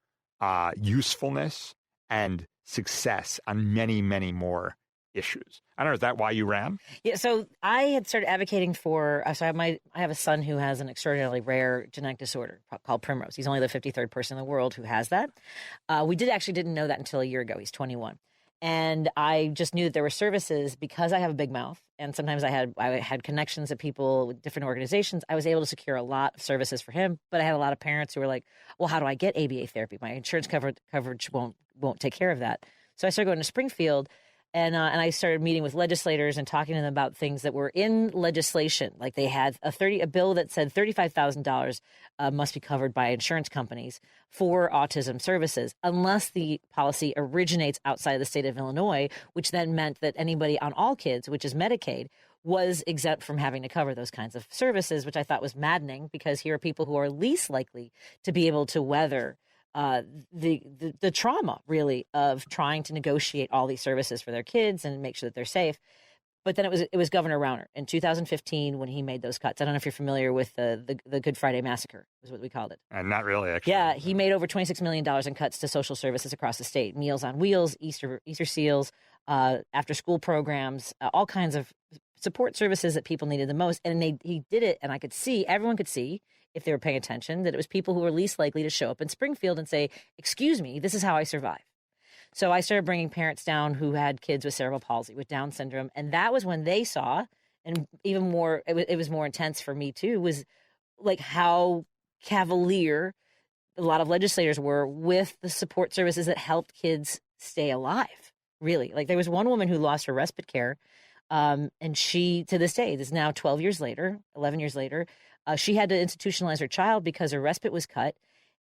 usefulness and success on many, many more issues. I don't know, is that why you ran? Yeah, so I had started advocating for, so I have a son who has an extraordinarily rare genetic disorder called Primrose. He's only the 53rd person in the world who has that. We didn't know that until a year ago. He's 21. And I just knew that there were services because I have a big mouth. And sometimes I had connections at people with different organizations. I was able to secure a lot of services for him. But I had a lot of parents who were like, well, how do I get ABA therapy? My insurance coverage won't take care of that. So I started going to Springfield. And I started meeting with legislators and talking to them about things that were in legislation. Like they had a bill that said $35,000 must be covered by insurance companies for autism services, unless the policy originates outside the state of Illinois, which then meant that anybody on All Kids, which is Medicaid, was exempt from having to cover those kinds of services, which I thought was maddening because here are people who are least likely to be able to weather the trauma, really, of trying to negotiate all these services for their kids and make sure that they're safe. But then it was Governor Rauner in 2015 when he made those cuts. I don't know if you're familiar with the Good Friday Massacre, is what we called it. Not really, actually. Yeah, he made over $26 million in cuts to social services across the state: Meals on Wheels, Easter Seals, after school programs, all kinds of support services that people needed the most. And he did it, and everyone could see, if they were paying attention, that it was people who were least likely to show up in Springfield and say, excuse me, this is how I survive. So I started bringing parents down who had kids with cerebral palsy, with Down syndrome. And that was when they saw, and even more, it was more intense for me too, was like how cavalier a lot of legislators were with the support services that helped kids stay alive, really. Like there was one woman who lost her respite care. And she, to this day, this is now 11 years later, she had to institutionalize her child because her respite was cut,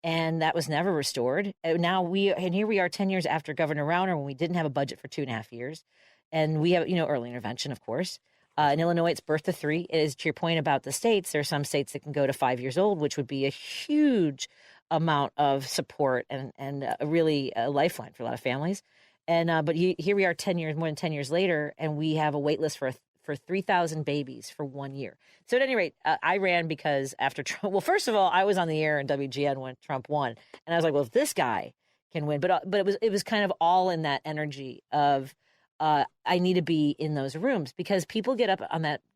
and that was never restored. And here we are 10 years after Governor Rauner, when we didn't have a budget for 2.5 years, and we have, early intervention, of course. In Illinois, it's birth to 3. It is, to your point about the states, there are some states that can go to 5 years old, which would be a huge amount of support and really a lifeline for a lot of families. And but here we are more than 10 years later, and we have a wait list for 3,000 babies for 1 year. So at any rate, I ran because after Trump, well, first of all, I was on the air in WGN when Trump won. And I was like, well, if this guy can win, but it was kind of all in that energy of I need to be in those rooms, because people get up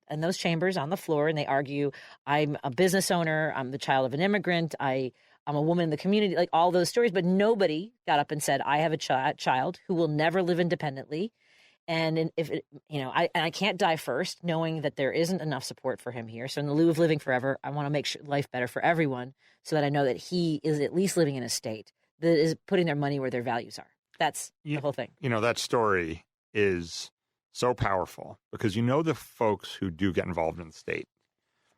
in those chambers on the floor and they argue, I'm a business owner, I'm the child of an immigrant, I'm a woman in the community, like all those stories. But nobody got up and said, I have a child who will never live independently. And I can't die first, knowing that there isn't enough support for him here. So in the lieu of living forever, I want to make sure life better for everyone, so that I know that he is at least living in a state that is putting their money where their values are. That's the whole thing. That story is so powerful because the folks who do get involved in the state,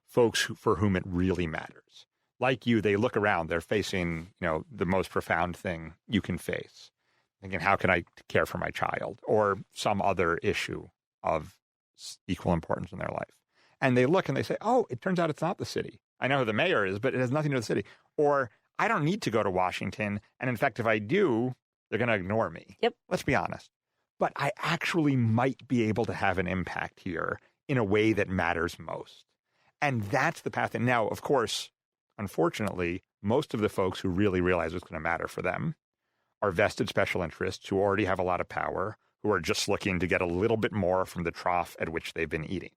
folks for whom it really matters. like you, they look around. They're facing, the most profound thing you can face. Thinking, how can I care for my child? Or some other issue of equal importance in their life. And they look and they say, oh, it turns out it's not the city. I know who the mayor is, but it has nothing to do with the city. Or I don't need to go to Washington. And in fact, if I do, they're going to ignore me. Yep. Let's be honest. But I actually might be able to have an impact here in a way that matters most. And that's the path. And now, of course, unfortunately, most of the folks who really realize what's going to matter for them are vested special interests who already have a lot of power, who are just looking to get a little bit more from the trough at which they've been eating.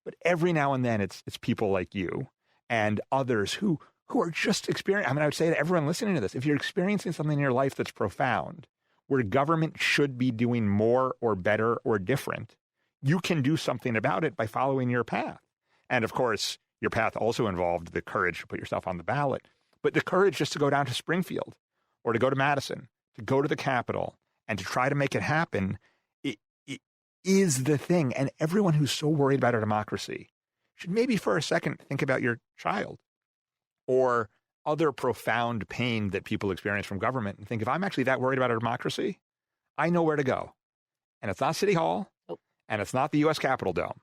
But every now and then, it's people like you and others who are just experiencing. I would say to everyone listening to this, if you're experiencing something in your life that's profound, where government should be doing more or better or different, you can do something about it by following your path. And of course, your path also involved the courage to put yourself on the ballot, but the courage just to go down to Springfield or to go to Madison, to go to the Capitol and to try to make it happen, it is the thing. And everyone who's so worried about our democracy should maybe for a second think about your child or other profound pain that people experience from government and think, if I'm actually that worried about our democracy, I know where to go. And it's not City Hall, and it's not the U.S. Capitol Dome.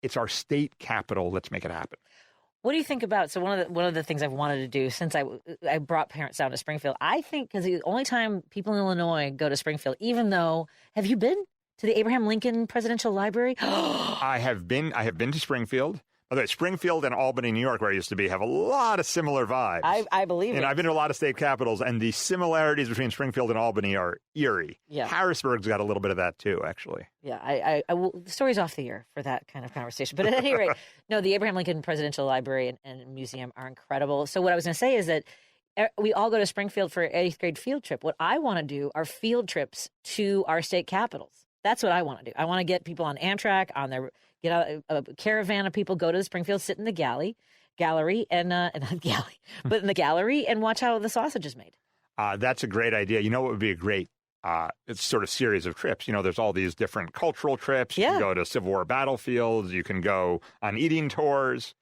It's our state capitol. Let's make it happen. What do you think about, so one of the things I've wanted to do since I brought parents down to Springfield, I think, because the only time people in Illinois go to Springfield, even though, have you been to the Abraham Lincoln Presidential Library? I have been to Springfield. By the way, Springfield and Albany, New York, where I used to be, have a lot of similar vibes. I believe it. I've been to a lot of state capitals, and the similarities between Springfield and Albany are eerie. Yeah. Harrisburg's got a little bit of that, too, actually. Yeah, I will, the story's off the air for that kind of conversation. But at any rate, no, the Abraham Lincoln Presidential Library and Museum are incredible. So what I was going to say is that we all go to Springfield for an 8th grade field trip. What I want to do are field trips to our state capitals. That's what I want to do. I want to get people on Amtrak, on their get out a caravan of people, go to the Springfield, sit in the gallery, and not galley, but in the gallery and watch how the sausage is made. That's a great idea. You know what would be a great it's sort of series of trips. There's all these different cultural trips. You can go to Civil War battlefields. You can go on eating tours,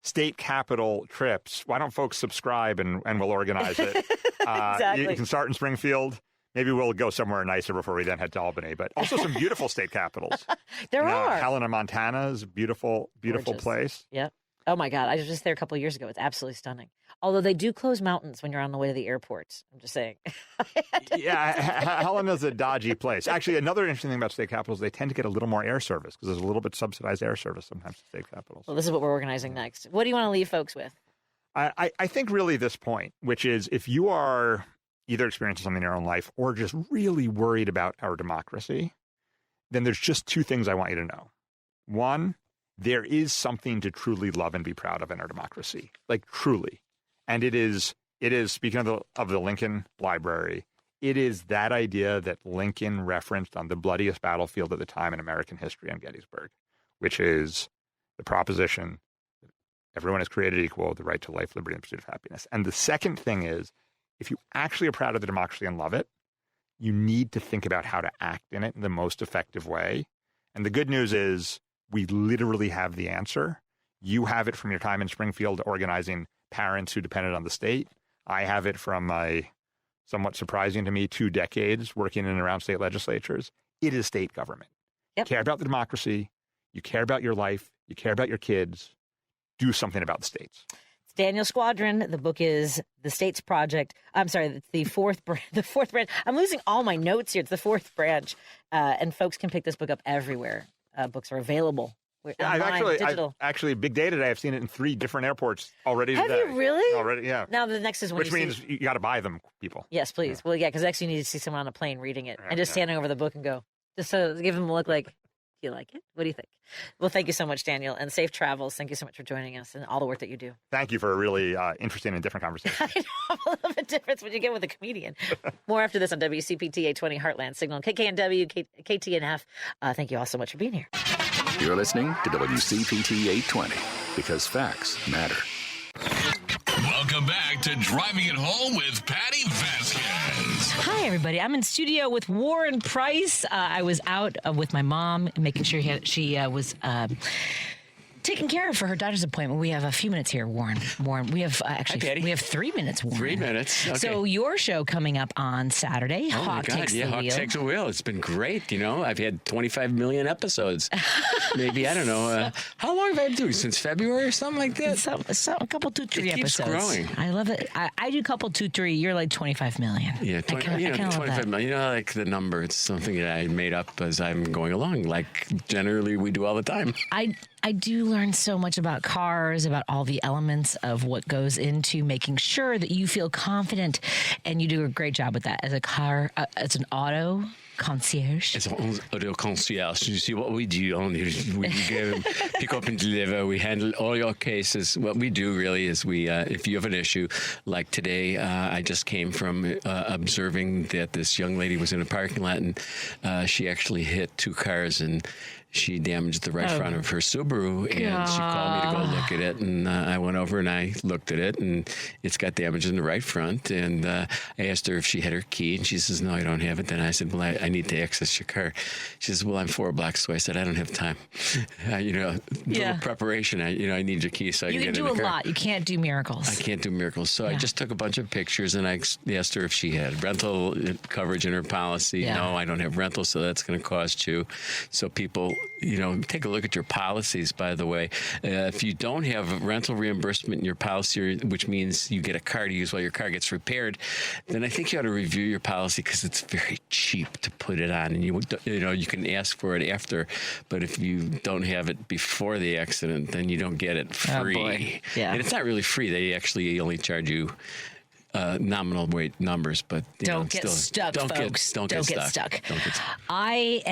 state capitol trips. Why don't folks subscribe and we'll organize it? Exactly. You can start in Springfield. Maybe we'll go somewhere nicer before we then head to Albany, but also some beautiful state capitals. There are. Helena, Montana is a beautiful Gorgeous. place. Yep. Oh, my God. I was just there a couple of years ago. It's absolutely stunning. Although they do close mountains when you're on the way to the airport. I'm just saying. Yeah, Helena's a dodgy place. Actually, another interesting thing about state capitals, they tend to get a little more air service because there's a little bit subsidized air service sometimes at state capitals. Well, this is what we're organizing next. What do you want to leave folks with? I think really this point, which is if you are either experiencing something in your own life or just really worried about our democracy, then there's just two things I want you to know. One, there is something to truly love and be proud of in our democracy, like truly. And it is speaking of the Lincoln Library, it is that idea that Lincoln referenced on the bloodiest battlefield at the time in American history on Gettysburg, which is the proposition that everyone is created equal, the right to life, liberty, and pursuit of happiness. And the second thing is, if you actually are proud of the democracy and love it, you need to think about how to act in it in the most effective way. And the good news is we literally have the answer. You have it from your time in Springfield organizing parents who depended on the state. I have it from my somewhat surprising to me 2 decades working in and around state legislatures. It is state government. Yep. You care about the democracy. You care about your life. You care about your kids. Do something about the states. Daniel Squadron. The book is The States Project. I'm sorry, it's the fourth branch. I'm losing all my notes here. It's the fourth branch. And folks can pick this book up everywhere. Books are available. I've actually, big day today. I've seen it in 3 different airports already today. Have you really? Already, yeah. Now the next is when Which means you got to buy them, people. Yes, please. Yeah. Well, yeah, because actually you need to see someone on a plane reading it and just standing over the book and go, just so give them a look like, do you like it? What do you think? Well, thank you so much, Daniel, and safe travels. Thank you so much for joining us and all the work that you do. Thank you for a really interesting and different conversation. I know, a little bit different when you get with a comedian. More after this on WCPT 820 Heartland Signal, KKNW, KTNF. Thank you all so much for being here. You're listening to WCPT 820 because facts matter. Welcome back to Driving It Home with Patti Vasquez. Hi, everybody. I'm in studio with Warren Price. I was out with my mom, making sure she was taken care of for her doctor's appointment. We have a few minutes here, Warren. We have Patty. we have 3 minutes, Warren. 3 minutes. Okay. So your show coming up on Saturday, Oh my Hawk God! Takes Yeah, the Hawk Wheel. Takes the Wheel. It's been great. I've had 25 million episodes. Maybe I don't know. How long have I been doing? Since February or something like that. So a couple, 2, 3 It keeps episodes. growing. I love it. I do a couple, 2, 3. You're like 25 million. Yeah, I kinda love 25 that. million. Like the number. It's something that I made up as I'm going along. Like generally we do all the time. I do learn so much about cars, about all the elements of what goes into making sure that you feel confident, and you do a great job with that as a car, as an auto concierge. It's an audio concierge. You see what we do on here. We go pick up and deliver. We handle all your cases. What we do really is if you have an issue, like today, I just came from observing that this young lady was in a parking lot and she actually hit 2 cars and she damaged the right front of her Subaru, and she called me to go look at it. And I went over and I looked at it, and it's got damage in the right front. And I asked her if she had her key, and she says, "No, I don't have it." Then I said, "Well, I need to access your car." She says, "Well, I'm 4 blocks away." I said, "I don't have time. Little preparation. I need your key so I You can can get do in a the car." lot. You can't do miracles. I can't do miracles. So I just took a bunch of pictures and I asked her if she had rental coverage in her policy. Yeah. No, I don't have rental, so that's going to cost you. So people, take a look at your policies, by the way. If you don't have rental reimbursement in your policy, which means you get a car to use while your car gets repaired, then I think you ought to review your policy because it's very cheap to put it on. And you can ask for it after, but if you don't have it before the accident, then you don't get it free. Oh, boy. Yeah. And it's not really free. They actually only charge you nominal weight numbers, but Don't get stuck, folks. Don't get stuck. I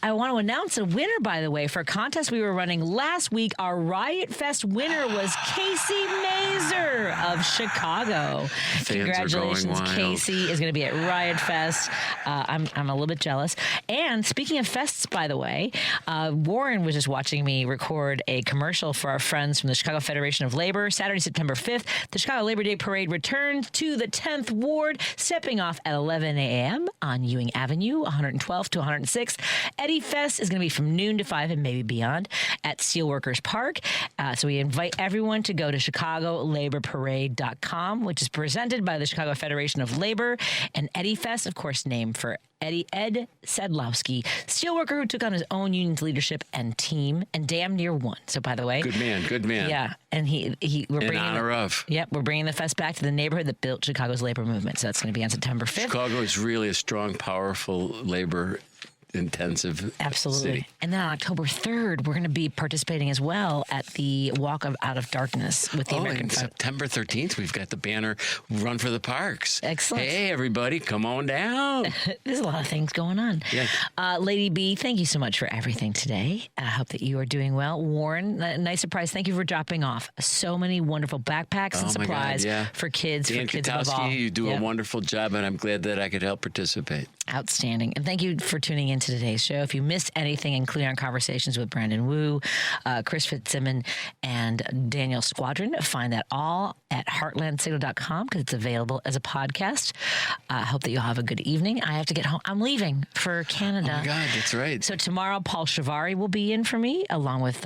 want to announce a winner, by the way, for a contest we were running last week. Our Riot Fest winner was Casey Mazer of Chicago. Congratulations, going wild. Casey is going to be at Riot Fest. I'm a little bit jealous. And speaking of fests, by the way, Warren was just watching me record a commercial for our friends from the Chicago Federation of Labor. Saturday, September 5th, the Chicago Labor Day Parade returns to the 10th Ward, stepping off at 11 a.m. on Ewing Avenue, 112th to 106th. Eddie Fest is going to be from noon to 5 and maybe beyond at Steelworkers Park. So we invite everyone to go to ChicagoLaborParade.com, which is presented by the Chicago Federation of Labor. And Eddie Fest, of course, named for Ed Sedlowski, steelworker who took on his own union's leadership and team and damn near won. So, by the way, Good man. yeah, and we're In bringing honor of. Yep, we're bringing the fest back to the neighborhood that built Chicago's labor movement. So that's going to be on September 5th. Chicago is really a strong, powerful, labor-intensive Absolutely. city. And then on October 3rd, we're going to be participating as well at the Walk of Out of Darkness with the American and Fire. September 13th, we've got the banner Run for the Parks. Excellent. Hey, everybody, come on down. There's a lot of things going on. Yeah. Lady B, thank you so much for everything today. I hope that you are doing well. Warren, nice surprise. Thank you for dropping off so many wonderful backpacks and Oh, my God, supplies yeah. for kids. Dan for kids above all. Katowski, you do Yep. a wonderful job, and I'm glad that I could help participate. Outstanding. And thank you for tuning in to today's show. If you missed anything, including our conversations with Brandon Wu, Chris Fitzsimmons, and Daniel Squadron, find that all at heartlandsignal.com because it's available as a podcast. I hope that you'll have a good evening. I have to get home. I'm leaving for Canada. Oh, my God, that's right. So tomorrow, Paul Shivari will be in for me, along with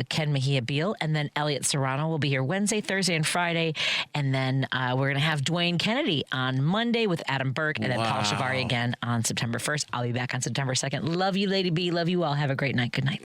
Ken Mejia Beal, and then Elliot Serrano will be here Wednesday, Thursday, and Friday. And then we're going to have Dwayne Kennedy on Monday with Adam Burke, and then Paul Shivari again on September 1st. I'll be back on September 2nd. Love you, Lady B. Love you all. Have a great night. Good night.